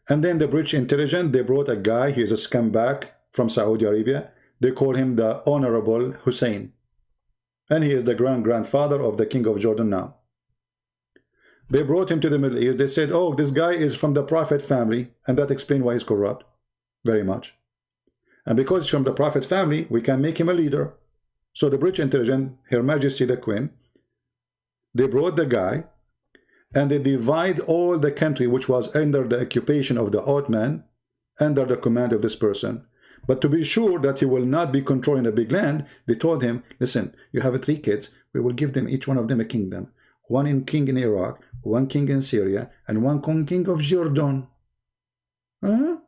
And then the British intelligence, they brought a guy, he is a scumbag from Saudi Arabia. They call him the Honorable Hussein. And he is the grandfather of the King of Jordan now. They brought him to the Middle East. They said, oh, this guy is from the Prophet family. And that explains why he's corrupt. Very much. And because he's from the Prophet family, we can make him a leader. So the British intelligence, Her Majesty the Queen, they brought the guy, and they divide all the country which was under the occupation of the Ottoman under the command of this person. But to be sure that he will not be controlling a big land, they told him, listen, you have 3 kids, we will give them, each one of them, a kingdom. One king in Iraq, one king in Syria, and one king of Jordan. Huh?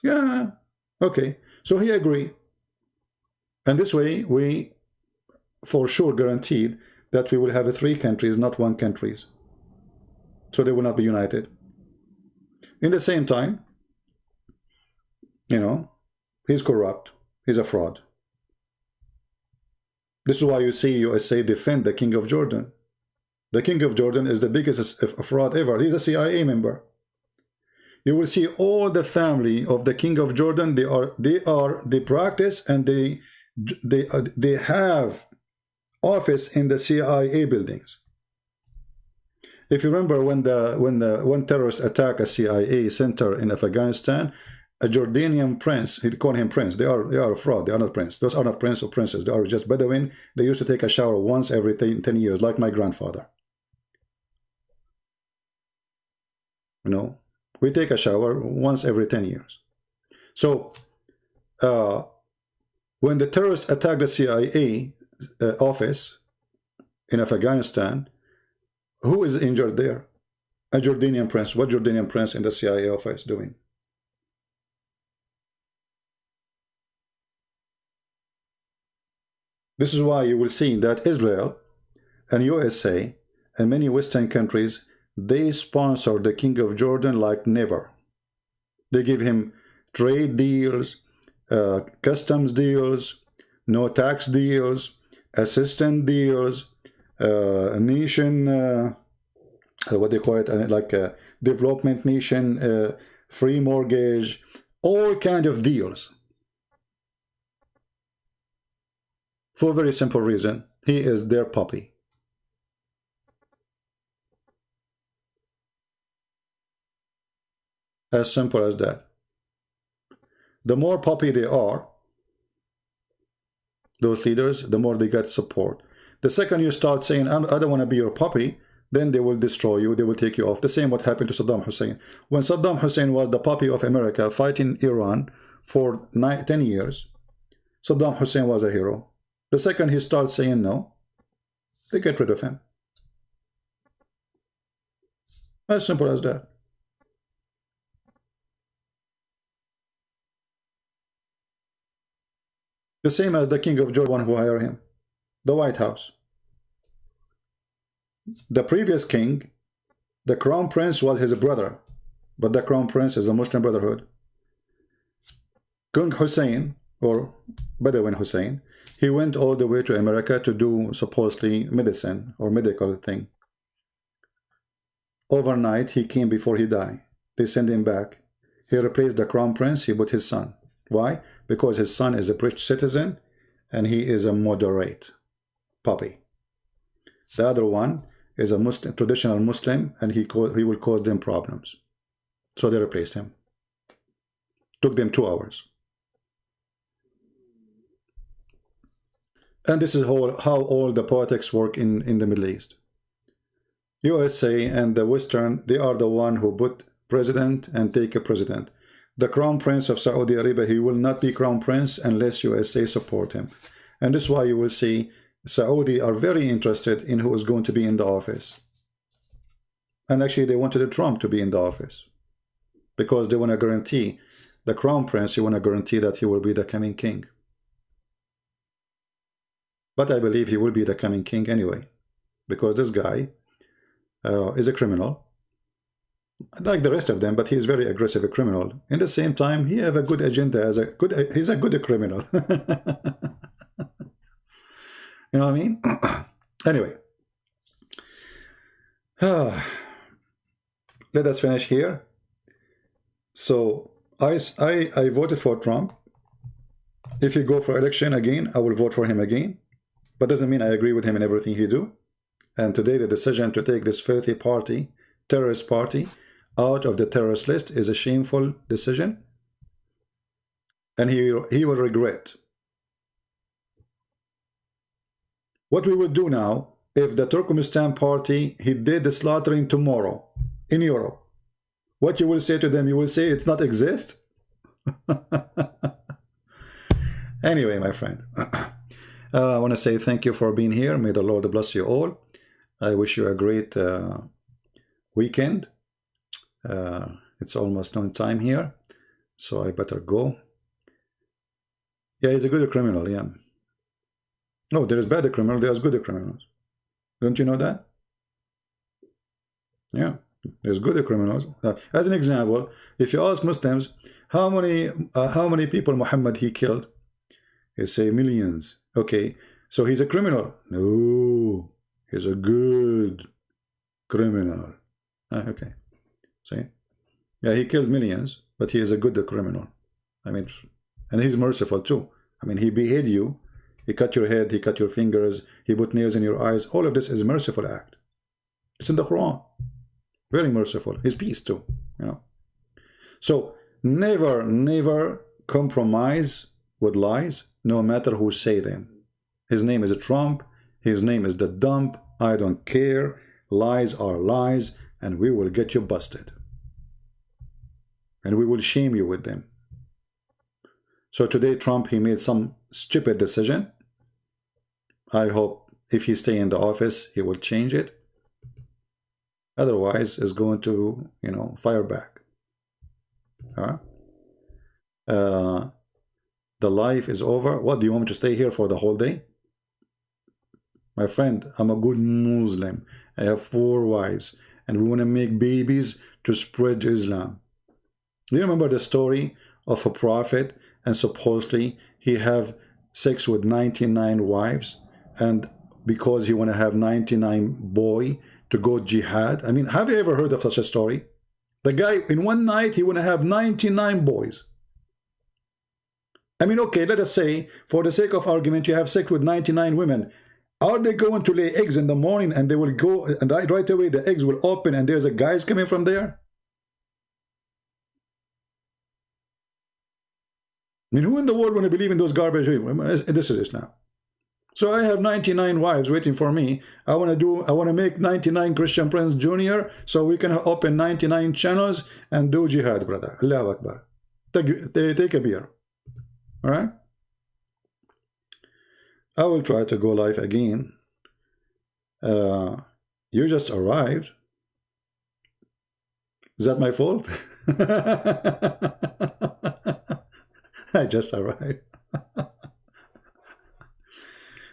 Yeah. Okay. So he agreed. And this way, we for sure guaranteed that we will have 3 countries, not 1 country. So they will not be united. In the same time, you know, he's corrupt. He's a fraud. This is why you see USA defend the King of Jordan. The King of Jordan is the biggest fraud ever. He's a CIA member. You will see all the family of the King of Jordan. They practice, and they have office in the CIA buildings. If you remember when terrorists attack a CIA center in Afghanistan, a Jordanian prince, he called him prince. They are a fraud. They are not prince. Those are not prince or princess. They are just Bedouin. They used to take a shower once every 10 years, like my grandfather. You know, we take a shower once every 10 years. So, when the terrorists attacked the CIA office in Afghanistan, who is injured there? A Jordanian prince. What Jordanian prince in the CIA office doing? This is why you will see that Israel and USA and many Western countries, they sponsor the King of Jordan like never. They give him trade deals, customs deals, no tax deals, assistance deals, nation, what they call it, like a development nation, free mortgage, all kind of deals. For a very simple reason, he is their puppy. As simple as that. The more puppy they are, those leaders, the more they get support. The second you start saying, I don't want to be your puppy, then they will destroy you, they will take you off. The same what happened to Saddam Hussein. When Saddam Hussein was the puppy of America fighting Iran for 10 years, Saddam Hussein was a hero. The second he starts saying no, they get rid of him. As simple as that. The same as the King of Jordan who hired him, the White House. The previous king, the crown prince was his brother, but the crown prince is a Muslim Brotherhood. King Hussein, or Bedouin Hussein, he went all the way to America to do supposedly medicine or medical thing. Overnight, he came before he died. They sent him back. He replaced the crown prince, he put his son. Why? Because his son is a British citizen and he is a moderate puppy. The other one is a Muslim, traditional Muslim, and he will cause them problems. So they replaced him. Took them 2 hours. And this is how all the politics work in the Middle East. USA and the Western, they are the one who put president and take a president. The crown prince of Saudi Arabia, he will not be crown prince unless USA support him. And this is why you will see Saudi are very interested in who is going to be in the office. And actually, they wanted Trump to be in the office because they want to guarantee the crown prince. He want to guarantee that he will be the coming king. But I believe he will be the coming king anyway, because this guy is a criminal, like the rest of them. But he is very aggressive, a criminal. In the same time, he have a good agenda. He's a good criminal. You know what I mean? Anyway, let us finish here. So I voted for Trump. If he go for election again, I will vote for him again. But doesn't mean I agree with him in everything he do. And today the decision to take this filthy party, terrorist party, out of the terrorist list is a shameful decision. And he will regret. What we will do now, if the Turkistan party, he did the slaughtering tomorrow in Europe, what you will say to them? You will say it's not exist? Anyway, my friend, I want to say thank you for being here. May the Lord bless you all. I wish you a great weekend. It's almost noon time here, so I better go. Yeah, he's a good criminal, yeah. No, there is bad criminal, there's good criminals. Don't you know that? Yeah, there's good criminals. As an example, if you ask Muslims, how many people Muhammad he killed? They say millions. Okay, so he's a criminal? No, he's a good criminal. Okay, see? Yeah, he killed millions, but he is a good criminal. I mean, and he's merciful too. I mean, he beheaded you. He cut your head, he cut your fingers, he put nails in your eyes. All of this is a merciful act. It's in the Quran. Very merciful. His peace too, you know. So never, never compromise with lies, no matter who say them. His name is Trump. His name is the dump. I don't care. Lies are lies, and we will get you busted. And we will shame you with them. So today Trump, he made some stupid decision. I hope if he stay in the office, he will change it. Otherwise, it's going to, you know, fire back. The life is over. What, do you want me to stay here for the whole day? My friend, I'm a good Muslim. I have 4 wives, and we want to make babies to spread Islam. Do you remember the story of a prophet, and supposedly he have sex with 99 wives, and because he want to have 99 boy to go jihad? I mean, have you ever heard of such a story? The guy in one night he want to have 99 boys. I mean, okay, let us say for the sake of argument you have sex with 99 women. Are they going to lay eggs in the morning and they will go and right away the eggs will open and there's a guys coming from there? I mean, who in the world want to believe in those garbage? This is this now. So I have 99 wives waiting for me. I want to make 99 Christian Prince Jr. so we can open 99 channels and do jihad, brother. Allahu Akbar. Take a beer. All right? I will try to go live again. You just arrived. Is that my fault? I just arrived.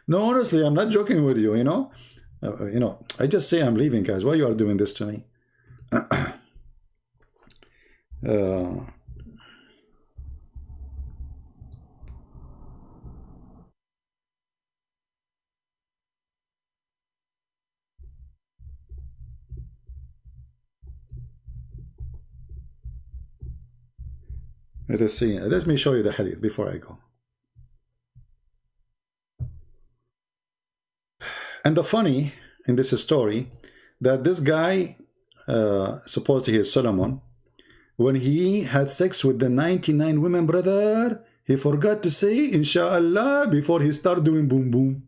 No, honestly, I'm not joking with you, you know. I just say I'm leaving, guys. Why you are doing this to me? Let us see. Let me show you the hadith before I go. And the funny in this story, that this guy, supposedly he is Solomon, when he had sex with the 99 women, brother, he forgot to say, Inshallah, before he started doing boom boom.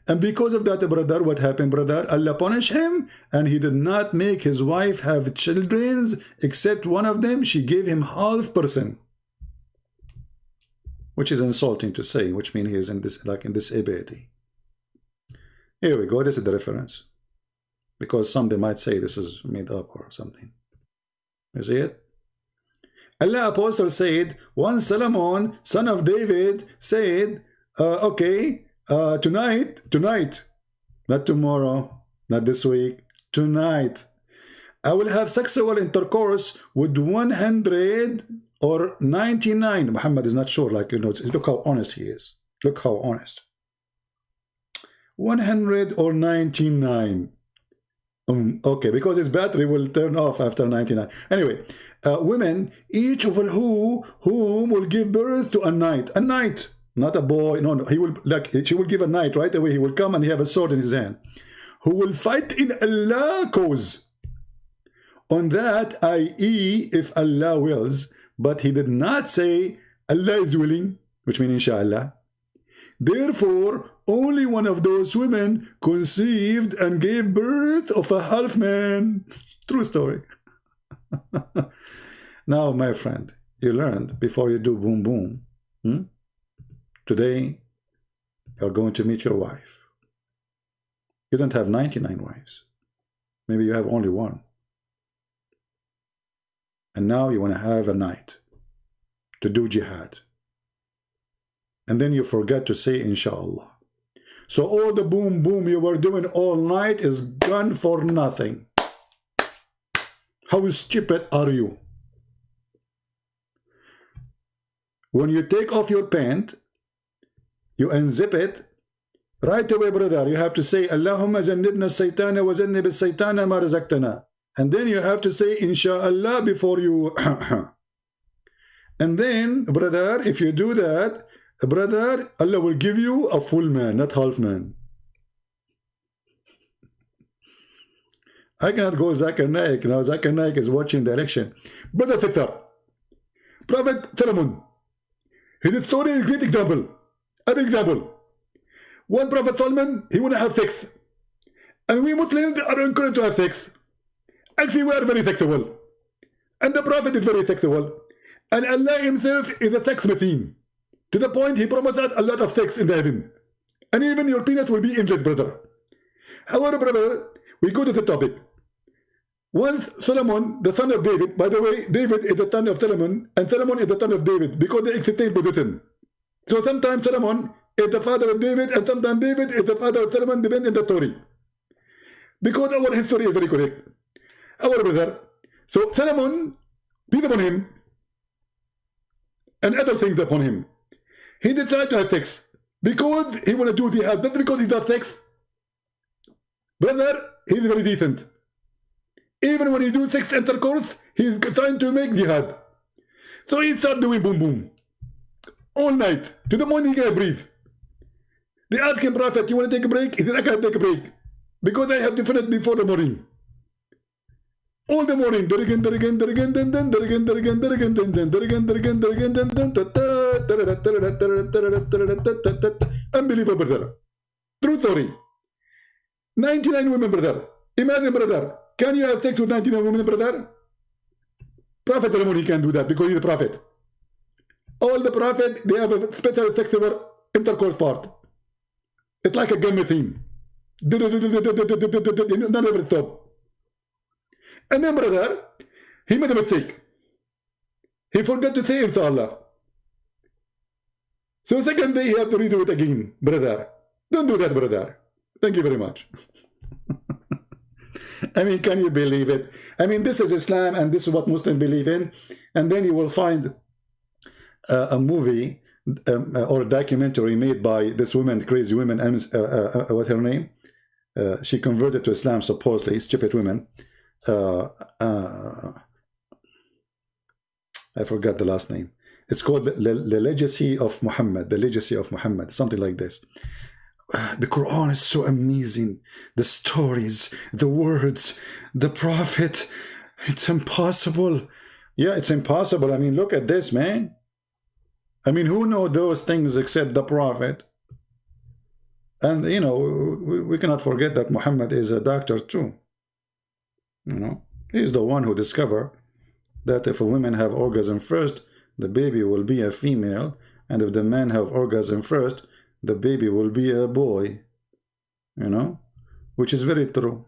And because of that, brother, what happened, brother? Allah punished him, and he did not make his wife have children, except one of them, she gave him 0.5%. Which is insulting to say, which means he is in this, like in this ability. Here we go, this is the reference. because some they might say this is made up or something. You see it? Allah Apostle said, once Solomon, son of David, said, okay, tonight, not tomorrow, not this week, tonight, I will have sexual intercourse with 100 or 99. Muhammad is not sure, like, you know, look how honest he is. Look how honest. 100 or 99. Okay, because his battery will turn off after 99. Anyway, women, each of whom will give birth to a knight, not a boy. No, he will, like, she will give a knight right away. He will come and he have a sword in his hand, who will fight in Allah's cause. On that, i.e., if Allah wills, but he did not say Allah is willing, which means inshallah. Therefore, only one of those women conceived and gave birth of a half man. True story. Now, my friend, you learned before you do boom boom. Today, you're going to meet your wife. You don't have 99 wives. Maybe you have only one. And now you want to have a night to do jihad. And then you forget to say inshallah. So all the boom boom you were doing all night is gone for nothing. How stupid are you? When you take off your pant, you unzip it, right away, brother, you have to say Allahumma jannibna saytana wa jannib saytana ma razaqtana. And then you have to say inshallah before you and then, brother, if you do that, brother, Allah will give you a full man, not half man. I cannot go Zakir Naik. Now Zakir Naik is watching the election. Brother Victor, Prophet Solomon, his story is a great example. Other example. One Prophet Solomon, he want to have sex. And we Muslims are encouraged to have sex. Actually, we are very sexual. And the Prophet is very sexual. And Allah himself is a sex machine. To the point he promised us a lot of sex in the heaven. And even your penis will be endless, brother. However, brother, we go to the topic. Once Solomon, the son of David, by the way, David is the son of Solomon, and Solomon is the son of David, because they exchange position. So sometimes Solomon is the father of David, and sometimes David is the father of Solomon, depending on the story. Because our history is very correct. Our brother, so Solomon, peace upon him, and other things upon him, he decided to have sex because he want to do jihad, not because he does sex. Brother, he's very decent. Even when he do sex intercourse, he's trying to make jihad. So he started doing boom boom all night to the morning he can't breathe. They asked him, Prophet, you want to take a break? He said, I can't take a break because I have to finish before the morning. All the morning, unbelievable, brother. True story. 99 women, brother. Imagine, brother. Can you have sex with 99 women, brother? Prophet Solomon, can do that because he's a prophet. All the prophet, they have a special sexual intercourse part. It's like a gun machine. None of it stop. And then, brother, he made a mistake. He forgot to say inshallah. So second day, he have to redo it again, brother. Don't do that, brother. Thank you very much. I mean, can you believe it? I mean, this is Islam, and this is what Muslims believe in. And then you will find a movie or a documentary made by this woman, crazy woman, what's her name? She converted to Islam, supposedly, stupid women. I forgot the last name. It's called the Legacy of Muhammad. The Legacy of Muhammad, something like this. The Quran is so amazing. The stories, the words, the Prophet. It's impossible. Yeah, it's impossible. I mean, look at this, man. I mean, who knows those things except the Prophet? And, you know, we cannot forget that Muhammad is a doctor too. You know, he's the one who discovered that if a woman have orgasm first, the baby will be a female, and if the man have orgasm first, the baby will be a boy. You know, which is very true.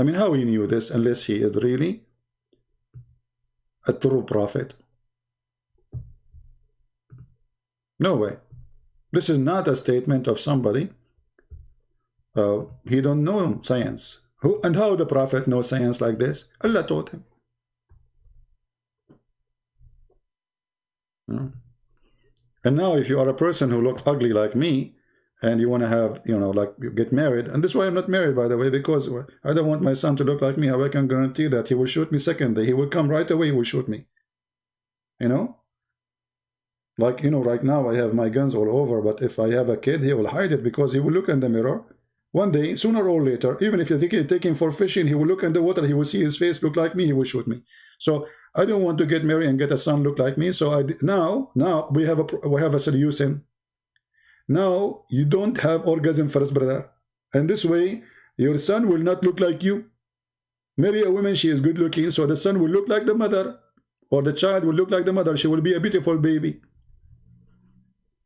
I mean, how he knew this unless he is really a true prophet? No way. This is not a statement of somebody. He don't know science. And how the prophet knows science like this? Allah taught him. And now if you are a person who look ugly like me, and you want to have, you know, like, you get married, and this is why I'm not married, by the way, because I don't want my son to look like me. I can guarantee that he will shoot me second day. He will come right away, he will shoot me. You know? Like, you know, right now I have my guns all over, but if I have a kid, he will hide it because he will look in the mirror. One day, sooner or later, even if you take him for fishing, he will look in the water, he will see his face look like me, he will shoot me. So I don't want to get married and get a son look like me. So now we have a solution. Now you don't have orgasm first, brother, and this way your son will not look like you. Marry a woman, she is good looking, so the son will look like the mother, or the child will look like the mother. She will be a beautiful baby.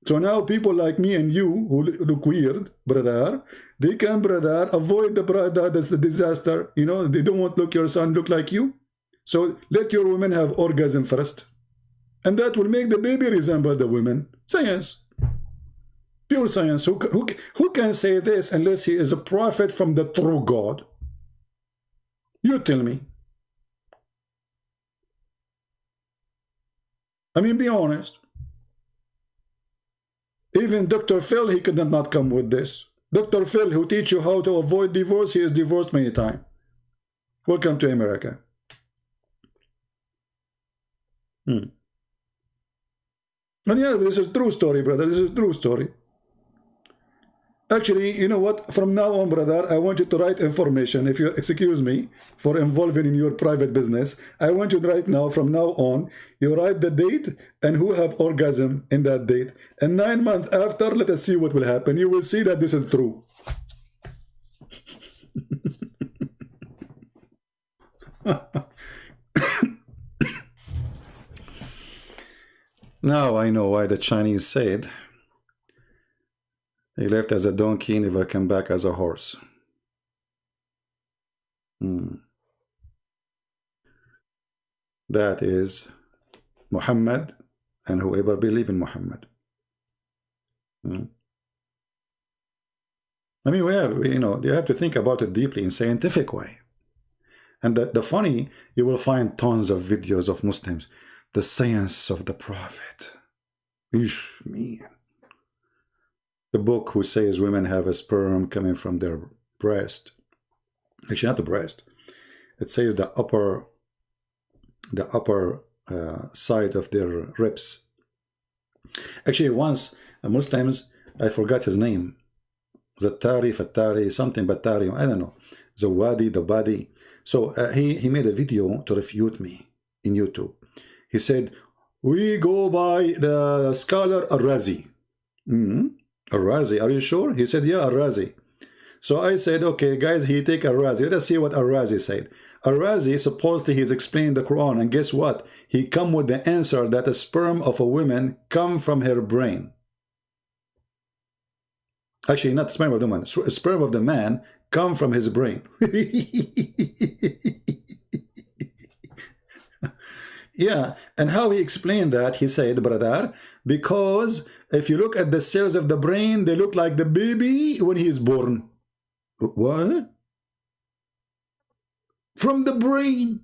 So now people like me and you who look weird, brother, they can, brother, avoid that's the disaster. You know, they don't want your son look like you. So let your woman have orgasm first, and that will make the baby resemble the woman. Science. Pure science. Who can say this unless he is a prophet from the true God? You tell me. I mean, be honest. Even Dr. Phil, he could not come with this. Dr. Phil, who teach you how to avoid divorce, he is divorced many times. Welcome to America. And yeah, this is true story, brother. This is true story. Actually, you know what? From now on, brother, I want you to write information. If you excuse me for involving in your private business, I want you to write now, from now on, you write the date and who have orgasm in that date. And 9 months after, let us see what will happen. You will see that this is true. Now I know why the Chinese said, he left as a donkey, never came back as a horse. That is Muhammad and whoever believe in Muhammad. I mean, you know, you have to think about it deeply in scientific way. And the funny, you will find tons of videos of Muslims. The science of the Prophet. Eesh, man. The book who says women have a sperm coming from their breast. Actually, not the breast. It says the upper side of their ribs. Actually, once Muslims, I forgot his name, Zattari, Fattari, something Battari, I don't know, Zawadi, the body. So he made a video to refute me in YouTube. He said, we go by the scholar Al-Razi. Al-Razi, are you sure? He said, yeah, Al-Razi. So I said, okay, guys, he take Al-Razi. Let us see what Al-Razi said. Al-Razi, supposedly he's explained the Quran, and guess what? He come with the answer that the sperm of a woman come from her brain. Actually, not sperm of the woman. Sperm of the man come from his brain. Yeah, and how he explained that, he said, brother, because if you look at the cells of the brain, they look like the baby when he is born. What? From the brain.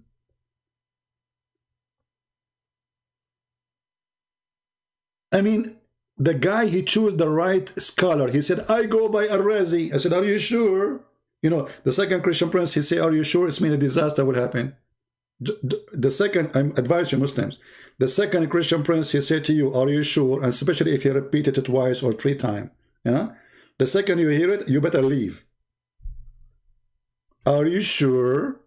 I mean, the guy, he chose the right scholar. He said, I go by Al-Razi. I said, are you sure? You know, the second Christian prince, he said, are you sure? It's mean a disaster will happen. The second, I advise you Muslims, the second Christian prince, he said to you, are you sure? And especially if you repeated it twice or 3 times, you know, the second you hear it, you better leave. Are you sure?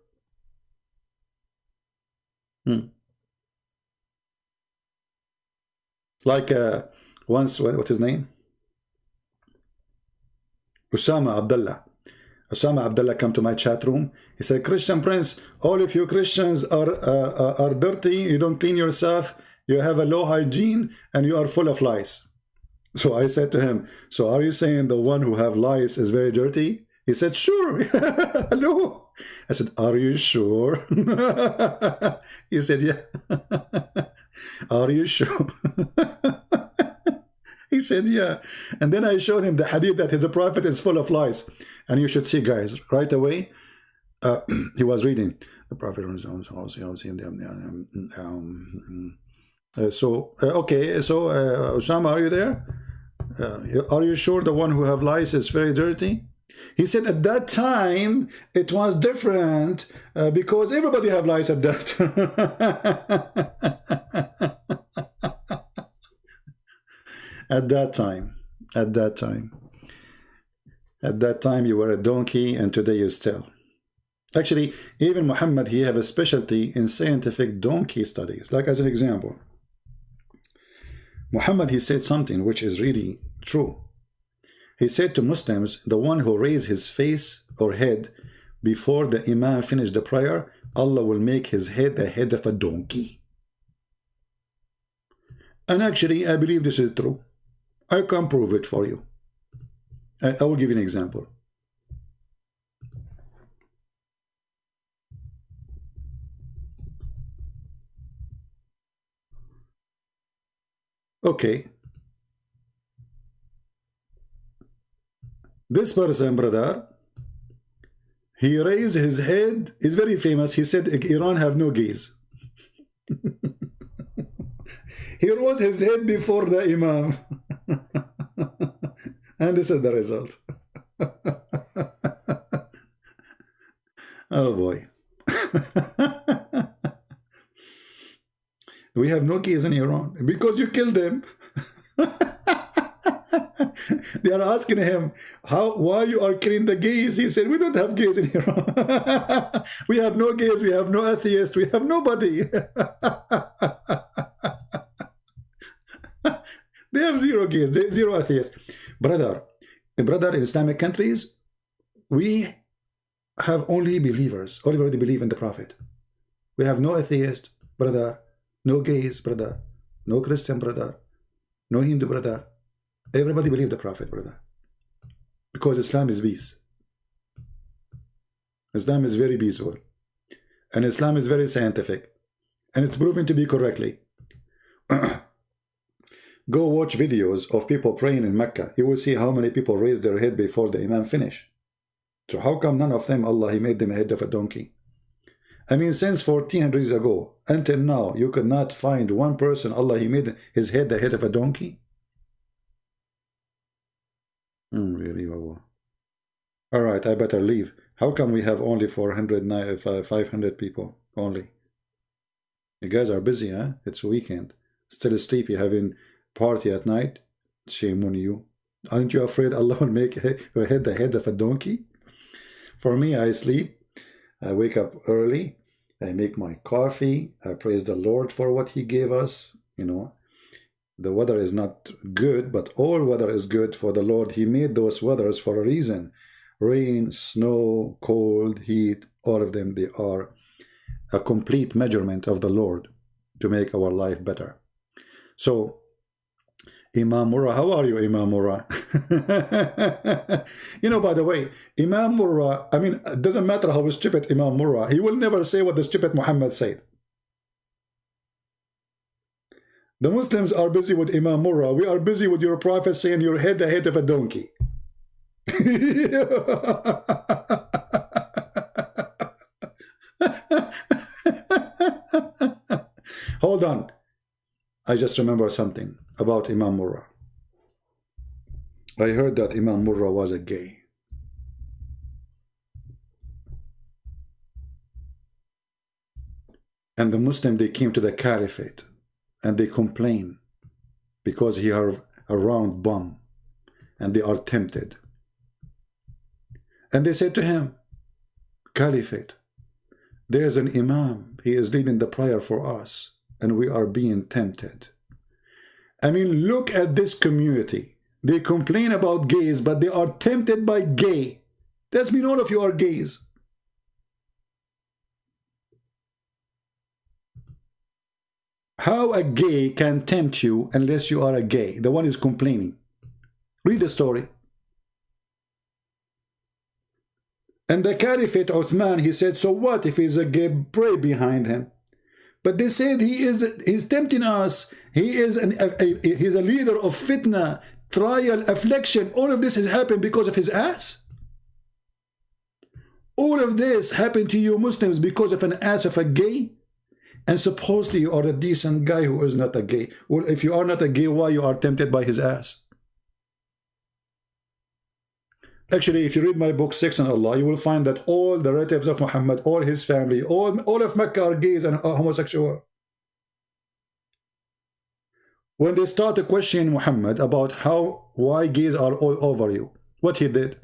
Like once, what's his name? Osama Abdullah come to my chat room. He said, Christian Prince, all of you Christians are dirty. You don't clean yourself. You have a low hygiene and you are full of lice. So I said to him, so are you saying the one who have lice is very dirty? He said, sure. Hello. I said, are you sure? He said, yeah. Are you sure? He said, yeah. And then I showed him the hadith that his prophet is full of lies. And you should see, guys, right away, he was reading the prophet. Okay, so Osama, are you there? Are you sure the one who have lies is very dirty? He said at that time it was different because everybody have lies at that. At that time you were a donkey, and today you still. Actually, even Muhammad, he have a specialty in scientific donkey studies. Like as an example, Muhammad, he said something which is really true. He said to Muslims, the one who raise his face or head before the Imam finish the prayer, Allah will make his head the head of a donkey. And actually, I believe this is true. I can prove it for you. I will give you an example. Okay. This person, brother, he raised his head. He's very famous. He said Iran have no gays. He rose his head before the Imam. And this is the result. Oh boy. We have no gays in Iran because you killed them. They are asking him, why you are killing the gays? He said, we don't have gays in Iran. We have no gays, we have no atheists, we have nobody. They have zero gays, zero atheists. Brother, in Islamic countries, we have only believers. Everybody believe in the Prophet. We have no atheist, brother. No gays, brother. No Christian, brother. No Hindu, brother. Everybody believe the Prophet, brother. Because Islam is peace. Islam is very peaceful. And Islam is very scientific. And it's proven to be correctly. Go watch videos of people praying in Mecca. You will see how many people raise their head before the Imam finish. So how come none of them, Allah, He made them a head of a donkey? I mean, since 1400 years ago until now, you could not find one person, Allah, He made his head the head of a donkey? Unbelievable. All right, I better leave. How come we have only 500 people only? You guys are busy, huh? It's a weekend. Still sleepy, having party at night? Shame on you. Aren't you afraid Allah will make your head the head of a donkey? For me, I sleep. I wake up early. I make my coffee. I praise the Lord for what He gave us. You know, the weather is not good, but all weather is good for the Lord. He made those weathers for a reason. Rain, snow, cold, heat, all of them, they are a complete measurement of the Lord to make our life better. So, Imam Murrah, how are you, Imam Murrah? You know, by the way, Imam Murrah, I mean, it doesn't matter how stupid Imam Murrah, he will never say what the stupid Muhammad said. The Muslims are busy with Imam Murrah. We are busy with your prophet saying your head the head of a donkey. Hold on. I just remember something about Imam Murrah. I heard that Imam Murrah was a gay. And the Muslim, they came to the caliphate and they complain because he are a round bum and they are tempted. And they said to him, Caliphate, there's an Imam, he is leading the prayer for us and we are being tempted. I mean, look at this community. They complain about gays, but they are tempted by gay. That means all of you are gays. How a gay can tempt you unless you are a gay? The one is complaining. Read the story. And the Caliphate Uthman, he said, so what if he's a gay, pray behind him? But they said he's tempting us. He's a leader of fitna, trial, affliction. All of this has happened because of his ass. All of this happened to you Muslims because of an ass of a gay. And supposedly you are a decent guy who is not a gay. Well, if you are not a gay, why you are tempted by his ass? Actually, if you read my book, Sex and Allah, you will find that all the relatives of Muhammad, all his family, all of Mecca are gays and homosexual. When they started questioning Muhammad about why gays are all over you, what he did?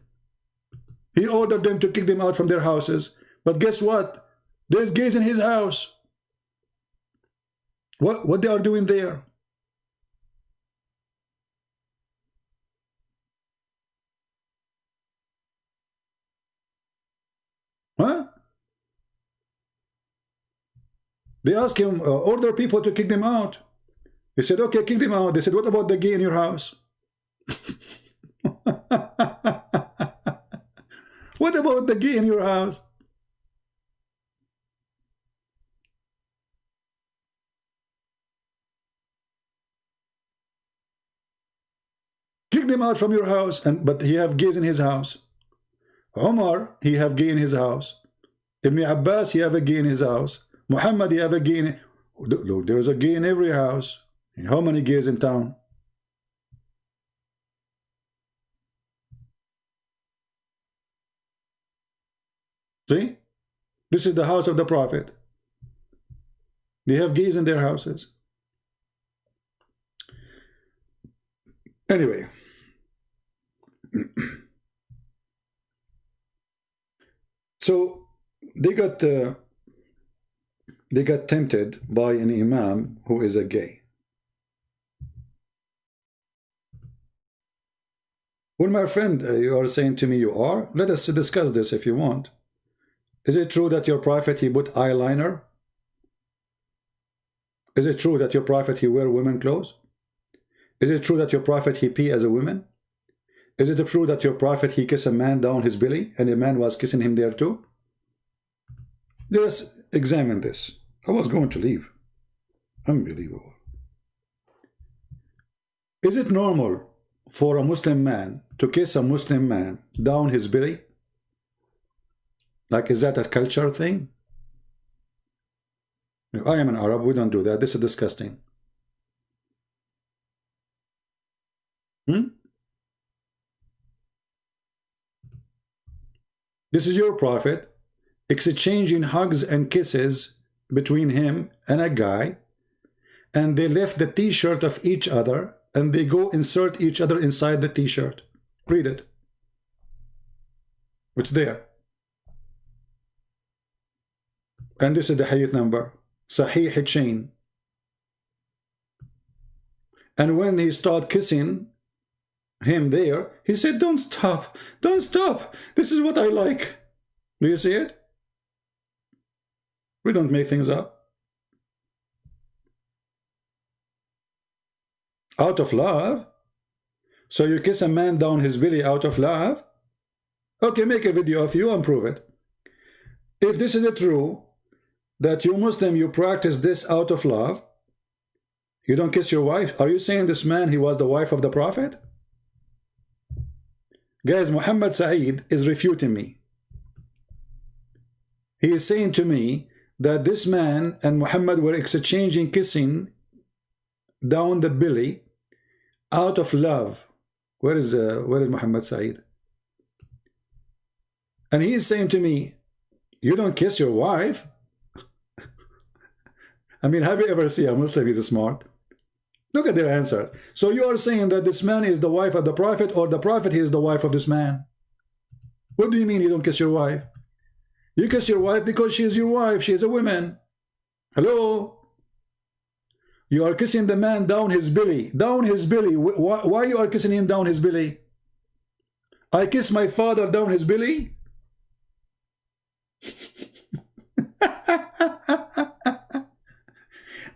He ordered them to kick them out from their houses. But guess what? There's gays in his house. What they are doing there? Huh? They asked him, order people to kick them out. He said, okay, kick them out. They said, what about the gay in your house? What about the gay in your house? Kick them out from your house, but he have gays in his house. Umar, he have gay in his house. Ibn Abbas, he have a gay in his house. Muhammad, he have a gay in... Look, there's a gay in every house. How many gays in town? See? This is the house of the Prophet. They have gays in their houses. Anyway. So they got tempted by an imam who is a gay. Well, my friend, you are saying to me you are. Let us discuss this if you want. Is it true that your prophet, he put eyeliner? Is it true that your prophet, he wear women clothes? Is it true that your prophet, he pee as a woman? Is it true that your prophet, he kiss a man down his belly and a man was kissing him there too? Let us examine this. I was going to leave. Unbelievable. Is it normal for a Muslim man to kiss a Muslim man down his belly? Like, is that a culture thing? I am an Arab, we don't do that. This is disgusting. This is your prophet exchanging hugs and kisses between him and a guy, and they left the t-shirt of each other and they go insert each other inside the t-shirt. Read it. It's there. And this is the hadith number. Sahih chain. And when he started kissing him there, he said, don't stop. Don't stop. This is what I like. Do you see it? We don't make things up. Out of love? So you kiss a man down his belly out of love? Okay, make a video of you and prove it. If this is true, that you Muslim, you practice this out of love, you don't kiss your wife, are you saying this man, he was the wife of the Prophet? Guys, Muhammad Saeed is refuting me. He is saying to me that this man and Muhammad were exchanging kissing down the belly out of love. Where is Muhammad Saeed? And he is saying to me, you don't kiss your wife? I mean, have you ever seen a Muslim who's smart? Look at their answers. So you are saying that this man is the wife of the Prophet, or the Prophet is the wife of this man? What do you mean you don't kiss your wife? You kiss your wife because she is your wife. She is a woman. Hello? You are kissing the man down his belly. Down his belly. Why you are kissing him down his belly? I kiss my father down his belly?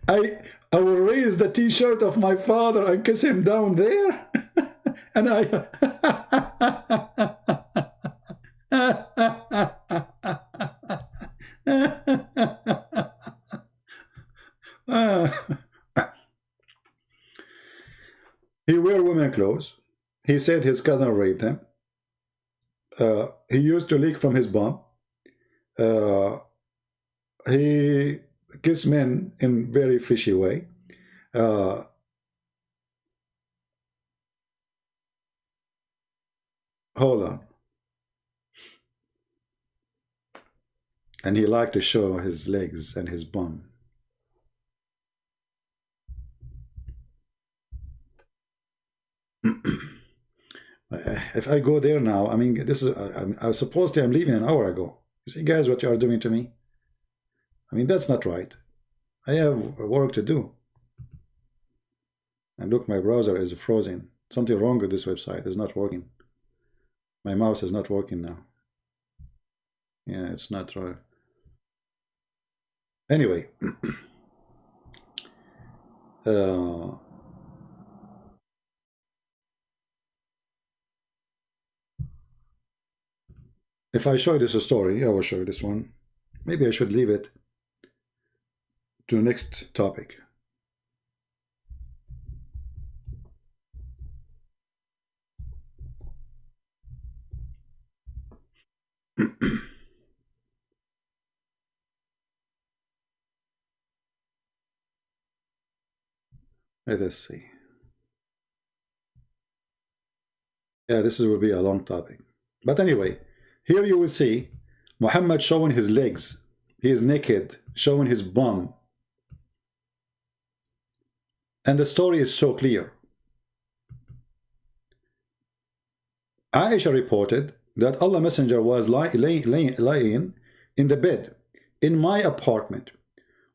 I will raise the t-shirt of my father and kiss him down there. And He wear women clothes. He said his cousin raped him. He used to leak from his bum. He kissed men in very fishy way. Hold on. And he liked to show his legs and his bum. If I go there now, I mean, this is, I was supposed to, I'm leaving an hour ago. You see, guys, what you are doing to me? I mean, that's not right. I have work to do. And look, my browser is frozen. Something wrong with this website. It's not working. My mouse is not working now. Yeah, it's not right. Anyway. If I show you this story, I will show you this one. Maybe I should leave it to the next topic. Let us see. Yeah, this will be a long topic. But anyway, here you will see Muhammad showing his legs. He is naked, showing his bum. And the story is so clear. Aisha reported that Allah Messenger was lying in the bed in my apartment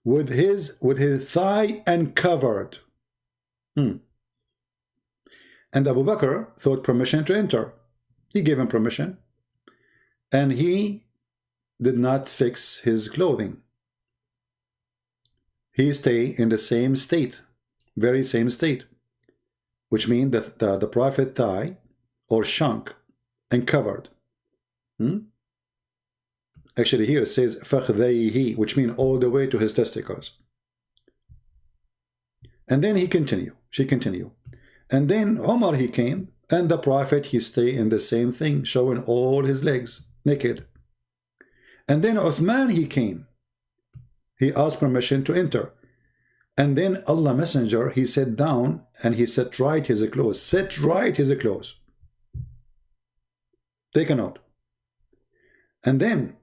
with his thigh uncovered. And Abu Bakr thought permission to enter. He gave him permission. And he did not fix his clothing. He stayed in the same state, very same state, which means that the Prophet thigh or shank and covered. Actually here it says فَخْذَيْهِ, which means all the way to his testicles. And then she continued. And then Umar he came, and the Prophet he stayed in the same thing, showing all his legs, naked. And then Uthman he came. He asked permission to enter. And then Allah Messenger, he sat down and he set right his clothes. Set right his clothes. Take a note. And then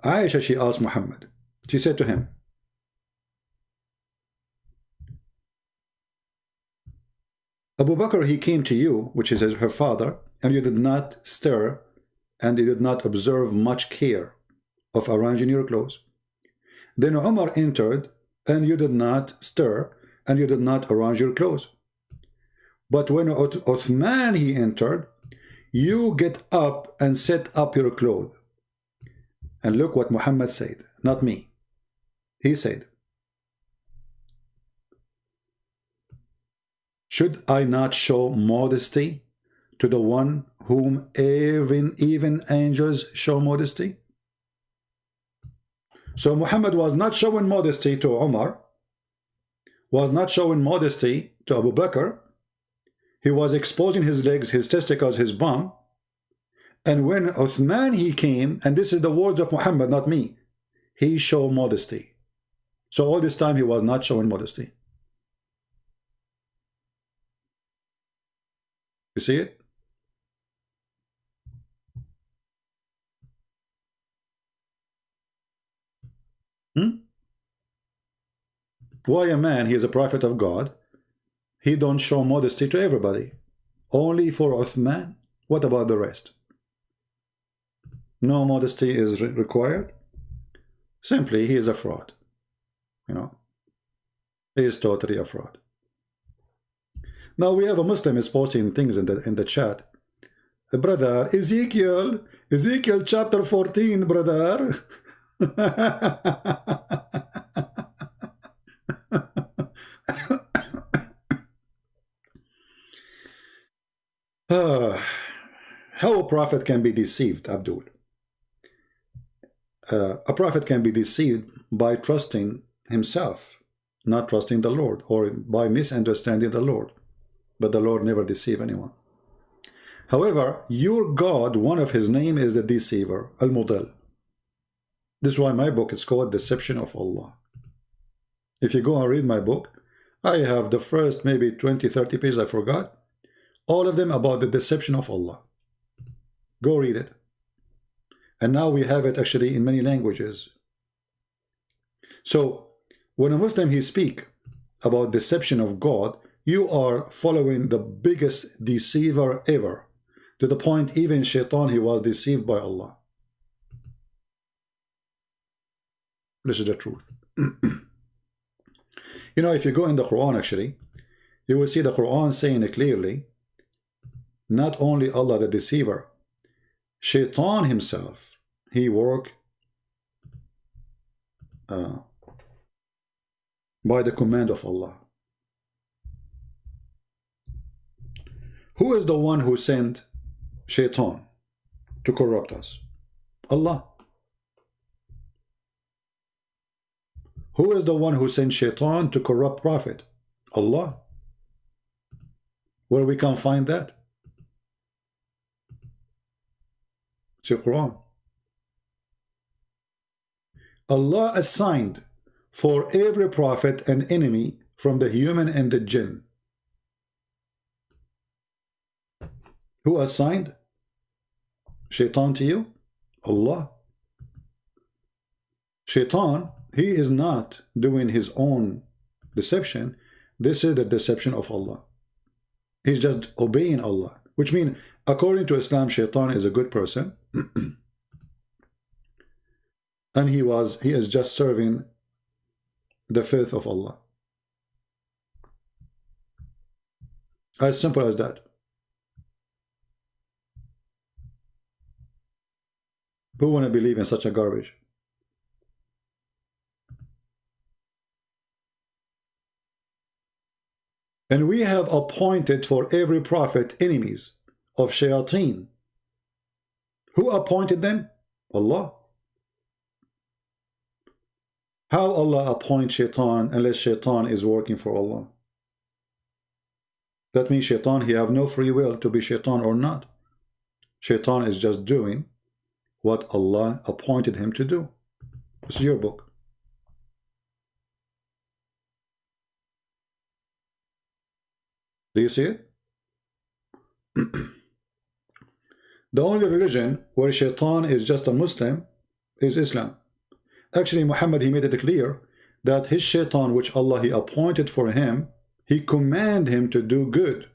Aisha, she asked Muhammad. She said to him, Abu Bakr, he came to you, which is her father, and you did not stir, and you did not observe much care of arranging your clothes. Then Umar entered, and you did not stir, and you did not arrange your clothes. But when Uthman he entered, you get up and set up your clothes. And look what Muhammad said, not me. He said, should I not show modesty to the one whom even angels show modesty? So Muhammad was not showing modesty to Umar, was not showing modesty to Abu Bakr. He was exposing his legs, his testicles, his bum. And when Uthman he came, and this is the words of Muhammad, not me, he showed modesty. So all this time he was not showing modesty. You see it? Why a man, he is a prophet of God, he don't show modesty to everybody? Only for Uthman? What about the rest? No modesty is required? Simply, he is a fraud. You know? He is totally a fraud. Now we have a Muslim is posting things in the chat. Brother, Ezekiel chapter 14, brother. How a prophet can be deceived, Abdul? A prophet can be deceived by trusting himself, not trusting the Lord, or by misunderstanding the Lord. But the Lord never deceives anyone. However, your God, one of his name is the deceiver, Al-Mudal. This is why my book is called Deception of Allah. If you go and read my book, I have the first maybe 20-30 pages, I forgot, all of them about the deception of Allah. Go read it. And now we have it actually in many languages. So when a Muslim he speak about deception of God, you are following the biggest deceiver ever, to the point even Shaitan, he was deceived by Allah. This is the truth. You know, if you go in the Quran actually, you will see the Quran saying it clearly, not only Allah the deceiver, Shaitan himself, he work by the command of Allah. Who is the one who sent Shaitan to corrupt us? Allah. Who is the one who sent Shaitan to corrupt Prophet? Allah. Where we can find that? It's the Quran. Allah assigned for every prophet an enemy from the human and the jinn. Who assigned Shaitan to you? Allah. Shaitan, he is not doing his own deception. This is the deception of Allah. He's just obeying Allah, which means according to Islam, Shaitan is a good person. And he is just serving the faith of Allah. As simple as that. Who want to believe in such a garbage? And we have appointed for every prophet enemies of shayateen. Who appointed them? Allah. How Allah appoint Shaitan unless Shaitan is working for Allah? That means Shaitan, he have no free will to be Shaitan or not. Shaitan is just doing what Allah appointed him to do. This is your book. Do you see it? The only religion where Shaitan is just a Muslim is Islam. Actually, Muhammad, he made it clear that his Shaitan, which Allah he appointed for him, he commanded him to do good.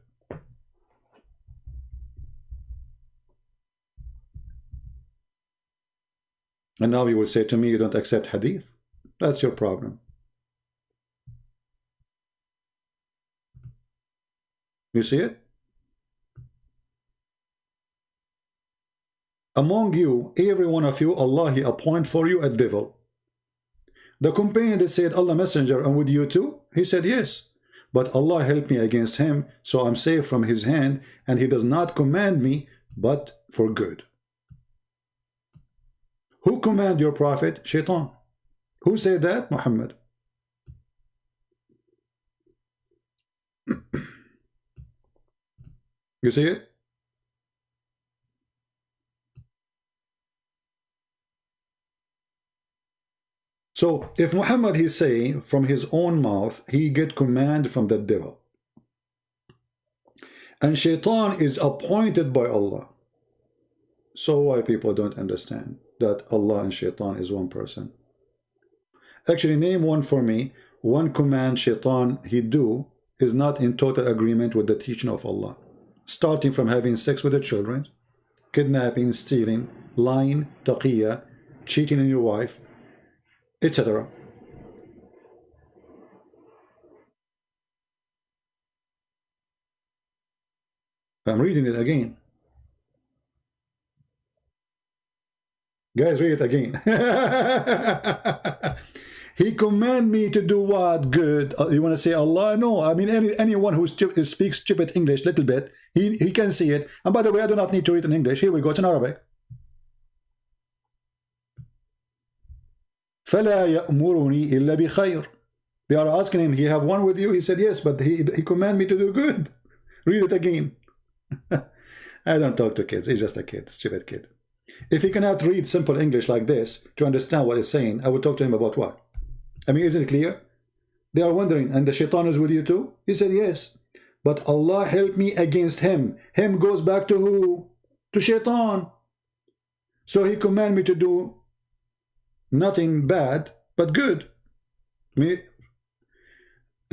And now you will say to me, you don't accept hadith? That's your problem. You see it? Among you, every one of you, Allah he appoint for you a devil. The companion that said, Allah Messenger, and with you too? He said, yes. But Allah helped me against him, so I'm safe from his hand, and he does not command me, but for good. Who command your prophet? Shaitan. Who said that? Muhammad. You see it? So if Muhammad he say from his own mouth, he get command from the devil. And Shaitan is appointed by Allah. So why people don't understand that Allah and Shaitan is one person? Actually, name one for me. One command Shaitan he do is not in total agreement with the teaching of Allah. Starting from having sex with the children, kidnapping, stealing, lying, taqiyya, cheating on your wife, etc. I'm reading it again. Guys, read it again. He command me to do what? Good. You want to say Allah? No. I mean, anyone who speaks stupid English little bit, he can see it. And by the way, I do not need to read in English. Here we go. It's in Arabic. فَلَا يَأْمُرُنِي إِلَّا بِخَيْرٍ. They are asking him, he have one with you? He said, yes, but he commanded me to do good. Read it again. I don't talk to kids. He's just a kid, stupid kid. If he cannot read simple English like this to understand what he's saying, I will talk to him about what? I mean, isn't it clear? They are wondering, and the shaitan is with you too? He said, yes. But Allah help me against him. Him goes back to who? To shaitan. So he commanded me to do nothing bad, but good.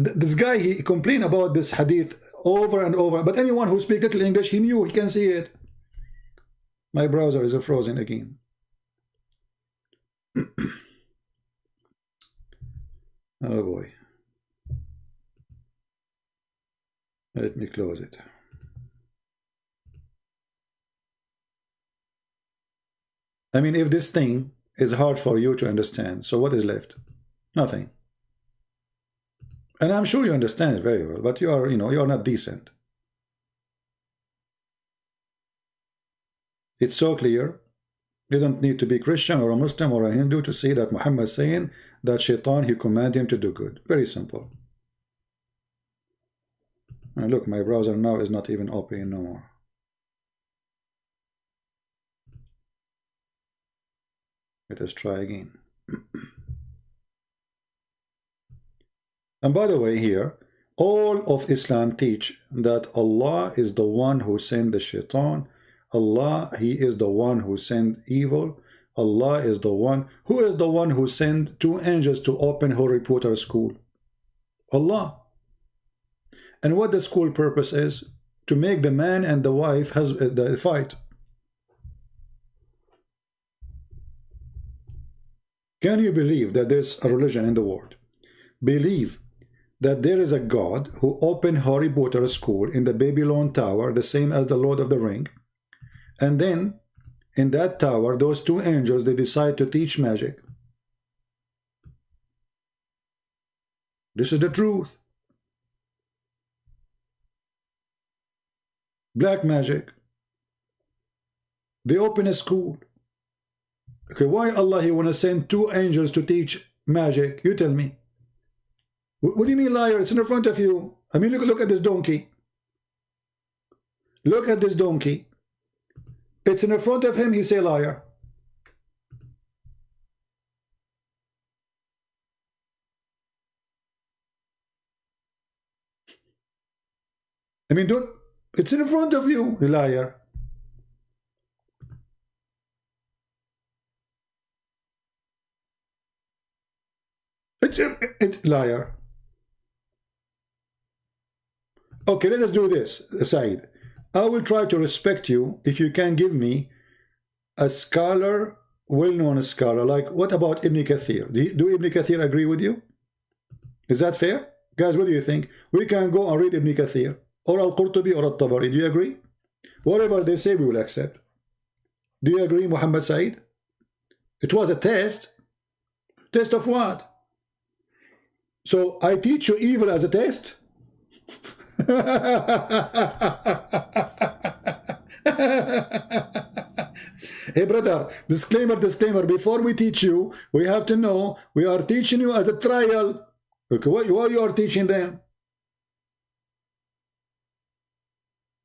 This guy, he complained about this hadith over and over, but anyone who speaks little English, he knew, he can see it. My browser is frozen again. Oh boy. Let me close it. I mean, if this thing is hard for you to understand, so what is left? Nothing. And I'm sure you understand it very well, but you are, you are not decent. It's so clear. You don't need to be Christian or a Muslim or a Hindu to see that Muhammad is saying that shaitan, he commanded him to do good. Very simple. And look, my browser now is not even opening no more. Let us try again. And by the way, here, all of Islam teach that Allah is the one who sent the shaitan. Allah, he is the one who sent evil. Allah is the one. Who is the one who sent 2 angels to open Harry Potter school? Allah. And what the school purpose is? To make the man and the wife fight. Can you believe that there's a religion in the world? Believe that there is a God who opened Harry Potter school in the Babylon Tower, the same as the Lord of the Ring. And then, in that tower, those 2 angels, they decide to teach magic. This is the truth. Black magic. They open a school. Okay, why Allah, he want to send 2 angels to teach magic? You tell me. What do you mean, liar? It's in front of you. I mean, look at this donkey. Look at this donkey. It's in front of him, he say liar. I mean, don't, it's in front of you, liar. Liar. Okay, let us do this, Said. I will try to respect you if you can give me a scholar, well-known scholar, like what about Ibn Kathir? Do Ibn Kathir agree with you? Is that fair? Guys, what do you think? We can go and read Ibn Kathir, or Al-Qurtubi, or Al-Tabari. Do you agree? Whatever they say, we will accept. Do you agree, Muhammad Said? It was a test. Test of what? So I teach you evil as a test? Hey brother, disclaimer, before we teach you, we have to know we are teaching you as a trial. Okay, what you are teaching them?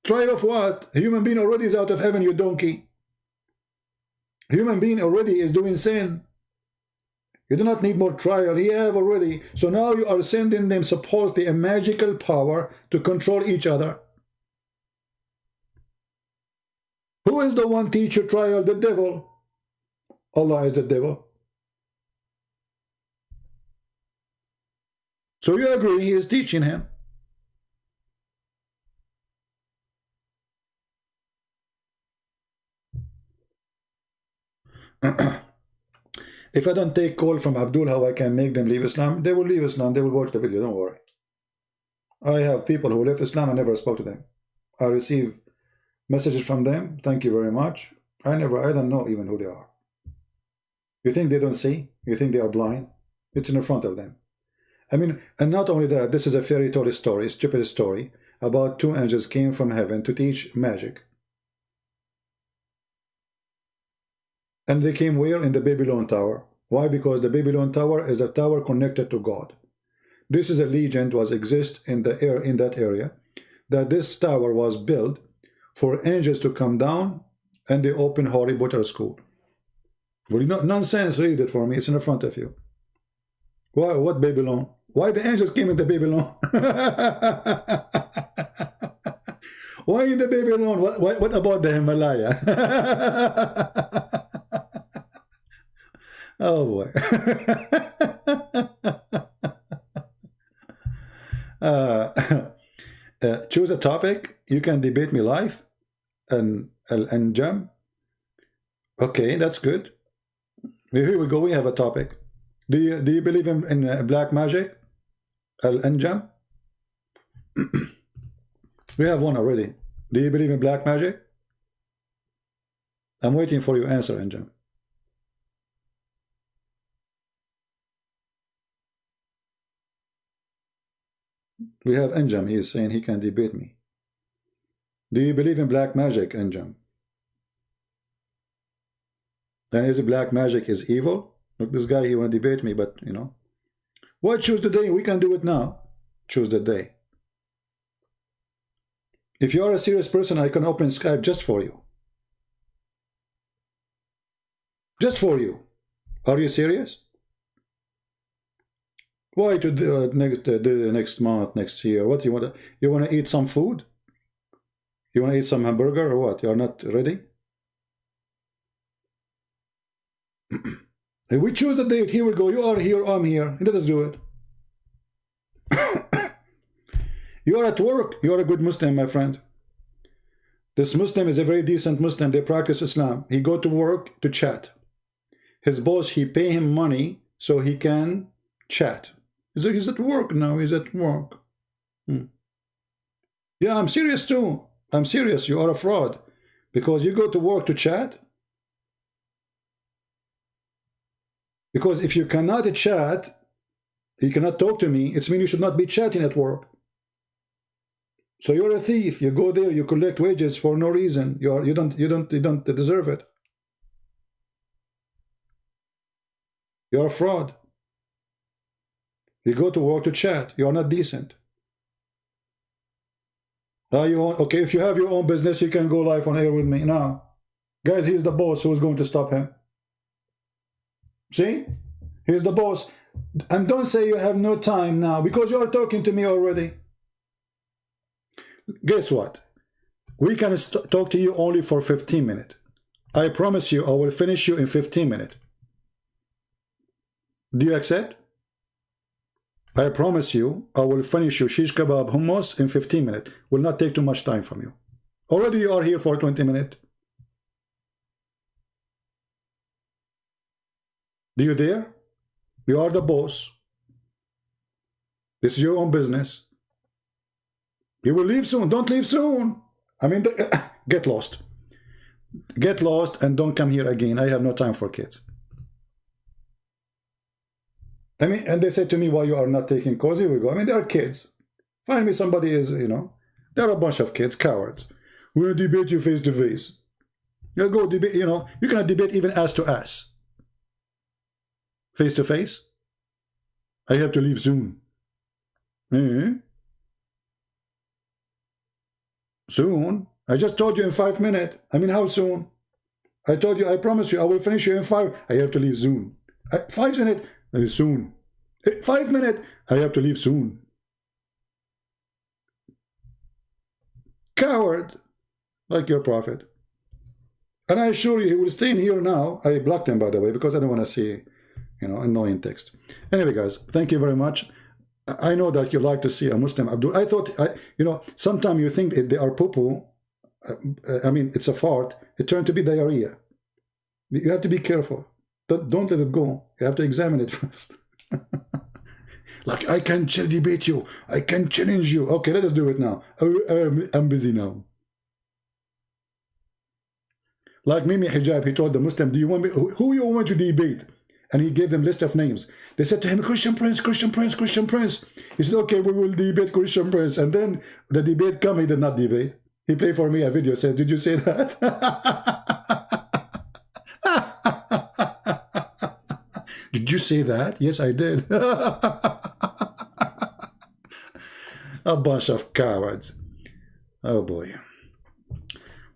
Trial of what? A human being already is out of heaven, you donkey. A human being already is doing sin. You do not need more trial. He have already. So now you are sending them supposedly a magical power to control each other. Who is the one teacher trial? The devil. Allah is the devil. So you agree he is teaching him. If I don't take call from Abdul how I can make them leave Islam, they will leave Islam. They will watch the video. Don't worry. I have people who left Islam and never spoke to them. I receive messages from them. Thank you very much. I don't know even who they are. You think they don't see? You think they are blind? It's in front of them. I mean, and not only that, this is a fairy tale story, stupid story, about 2 angels came from heaven to teach magic. And they came where? In the Babylon Tower. Why? Because the Babylon Tower is a tower connected to God. This is a legend was exist in the air in that area, that this tower was built for angels to come down and they open Harry Potter school. Well, you know, nonsense, read it for me. It's in the front of you. Why? What Babylon? Why the angels came into Babylon? Why in the Babylon? What about the Himalaya? Oh boy. Choose a topic. You can debate me live and jam. Okay, that's good. Here we go. We have a topic. Do you believe in black magic? Al-Anjam? We have one already. Do you believe in black magic? I'm waiting for your answer, Anjam. We have Anjam. He is saying he can debate me. Do you believe in black magic, Anjam? And is it black magic is evil? Look, this guy, he want to debate me, but, you know. Why choose the day? We can do it now. Choose the day. If you are a serious person, I can open Skype just for you. Just for you. Are you serious? Why to do next month, next year? What you want? You want to eat some food? You want to eat some hamburger or what? You are not ready? If we choose the date, here we go. You are here, I'm here. Let us do it. You are at work. You are a good Muslim, my friend. This Muslim is a very decent Muslim. They practice Islam. He go to work to chat. His boss, he pay him money so he can chat. He's at work now. He's at work. Yeah, I'm serious too. I'm serious. You are a fraud. Because you go to work to chat. Because if you cannot chat, you cannot talk to me, it means you should not be chatting at work. So you're a thief. You go there, you collect wages for no reason. You don't deserve it. You're a fraud. You go to work to chat. You are not decent. Okay, if you have your own business, you can go live on air with me. Now, guys, he's the boss. Who's going to stop him? See? He's the boss. And don't say you have no time now, because you are talking to me already. Guess what? We can talk to you only for 15 minutes. I promise you, I will finish you in 15 minutes. Do you accept? I promise you, I will finish you shish kebab hummus in 15 minutes. Will not take too much time from you. Already you are here for 20 minutes. Do you dare? You are the boss. This is your own business. You will leave soon. Don't leave soon. I mean, get lost. Get lost and don't come here again. I have no time for kids. I mean, and they said to me, why you are not taking calls? Here we go. I mean, they are kids. Find me somebody is, you know, there are a bunch of kids, cowards. We'll debate you face to face. You go debate, you know, you cannot debate even ass to ass. Face to face. I have to leave soon. Soon? I just told you in 5 minutes. I mean, how soon? I told you, I promise you, I will finish you in 5. I have to leave soon. 5 minutes? Soon. 5 minutes? I have to leave soon. Coward. Like your prophet. And I assure you, he will stay in here now. I blocked him, by the way, because I don't want to see, you know, annoying text. Anyway, guys, thank you very much. I know that you like to see a Muslim Abdul. I thought, you know, sometimes you think they are poo-poo. I mean, it's a fart. It turned to be diarrhea. You have to be careful. Don't let it go. You have to examine it first. Like, I can debate you. I can challenge you. Okay, let us do it now. I'm busy now. Like Mimi Hijab, he told the Muslim, do you want me, who you want to debate? And he gave them a list of names. They said to him, Christian Prince, Christian Prince, Christian Prince. He said, okay, we will debate Christian Prince. And then the debate came, he did not debate. He played for me a video, says, did you say that? Did you say that? Yes, I did. A bunch of cowards. Oh boy.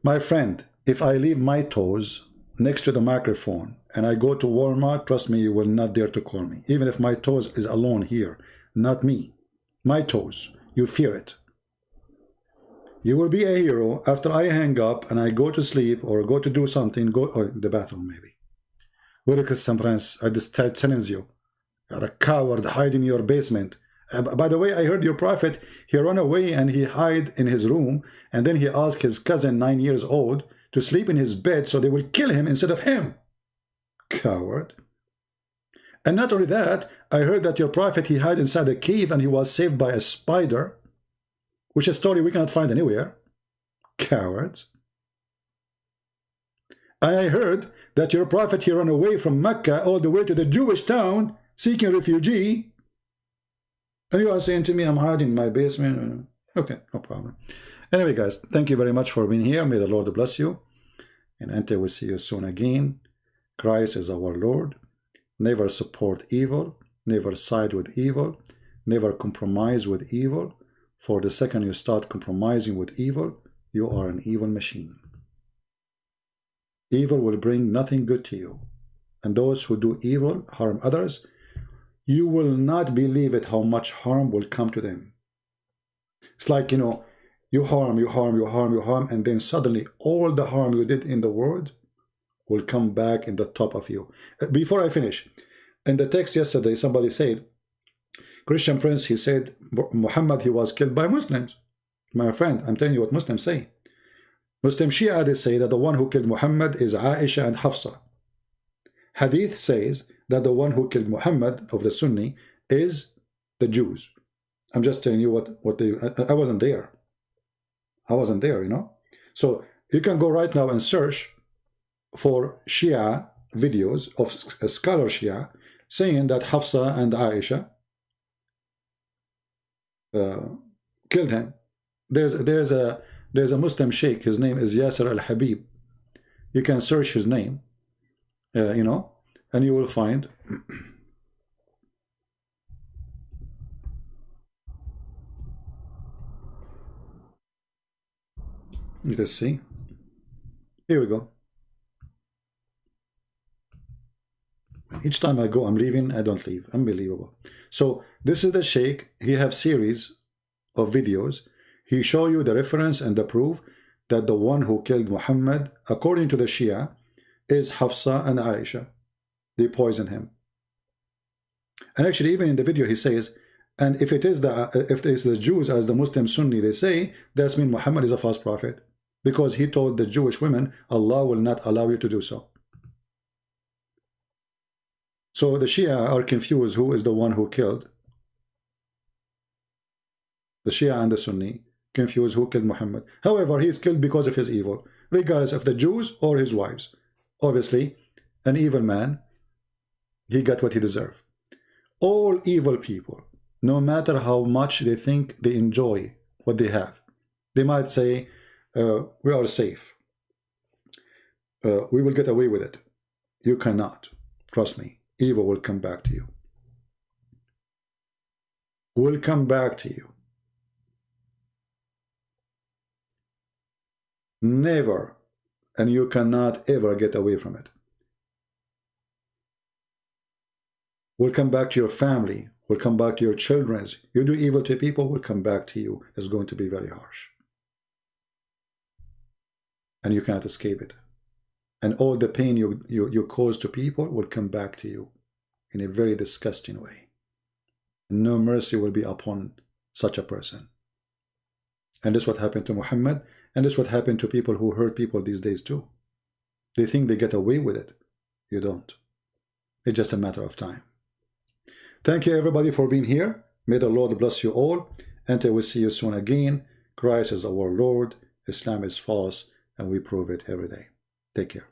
My friend, if I leave my toes next to the microphone and I go to Walmart, trust me, you will not dare to call me. Even if my toes is alone here, not me. My toes, you fear it. You will be a hero after I hang up and I go to sleep or go to do something, go or the bathroom maybe. Welcome, friends. I just challenge you. You're a coward, hide in your basement. By the way, I heard your prophet, he ran away and he hid in his room, and then he asked his cousin, 9 years old, to sleep in his bed so they will kill him instead of him. Coward. And not only that, I heard that your prophet, he hid inside a cave and he was saved by a spider, which is a story we cannot find anywhere. Cowards. I heard that your prophet, he ran away from Mecca all the way to the Jewish town seeking refugee. And you are saying to me, I'm hiding in my basement. Okay, no problem. Anyway, guys, thank you very much for being here. May the Lord bless you. And until we see you soon again, Christ is our Lord. Never support evil. Never side with evil. Never compromise with evil. For the second you start compromising with evil, you are an evil machine. Evil will bring nothing good to you. And those who do evil, harm others, you will not believe it how much harm will come to them. It's like, you know, you harm, and then suddenly all the harm you did in the world will come back in the top of you. Before I finish, in the text yesterday, somebody said, Christian Prince, he said, Muhammad, he was killed by Muslims. My friend, I'm telling you what Muslims say. Muslim Shia, they say that the one who killed Muhammad is Aisha and Hafsa. Hadith says that the one who killed Muhammad of the Sunni is the Jews. I'm just telling you what they... I wasn't there. I wasn't there, you know. So you can go right now and search for Shia videos of a scholar Shia saying that Hafsa and Aisha killed him. There's a Muslim sheikh. His name is Yasser al-Habib. You can search his name, you know, and you will find let's see. Here we go. Each time I go, I'm leaving, I don't leave. Unbelievable. So this is the sheikh. He have series of videos. He show you the reference and the proof that the one who killed Muhammad, according to the Shia, is Hafsa and Aisha. They poison him. And actually, even in the video, he says, and if it is the Jews as the Muslim Sunni, they say, that means Muhammad is a false prophet. Because he told the Jewish women, Allah will not allow you to do so. So the Shia are confused who is the one who killed. The Shia and the Sunni confused who killed Muhammad. However, he is killed because of his evil, regardless of the Jews or his wives. Obviously, an evil man, he got what he deserved. All evil people, no matter how much they think they enjoy what they have, they might say, we are safe. We will get away with it. You cannot. Trust me. Evil will come back to you. Will come back to you. Never. And you cannot ever get away from it. Will come back to your family. Will come back to your children. You do evil to people, will come back to you. It's going to be very harsh. And you cannot escape it. And all the pain you cause to people will come back to you in a very disgusting way. No mercy will be upon such a person. And this is what happened to Muhammad, and this is what happened to people who hurt people these days too. They think they get away with it. You don't. It's just a matter of time. Thank you everybody for being here. May the Lord bless you all. Until we see you soon again. Christ is our Lord. Islam is false. And we prove it every day. Take care.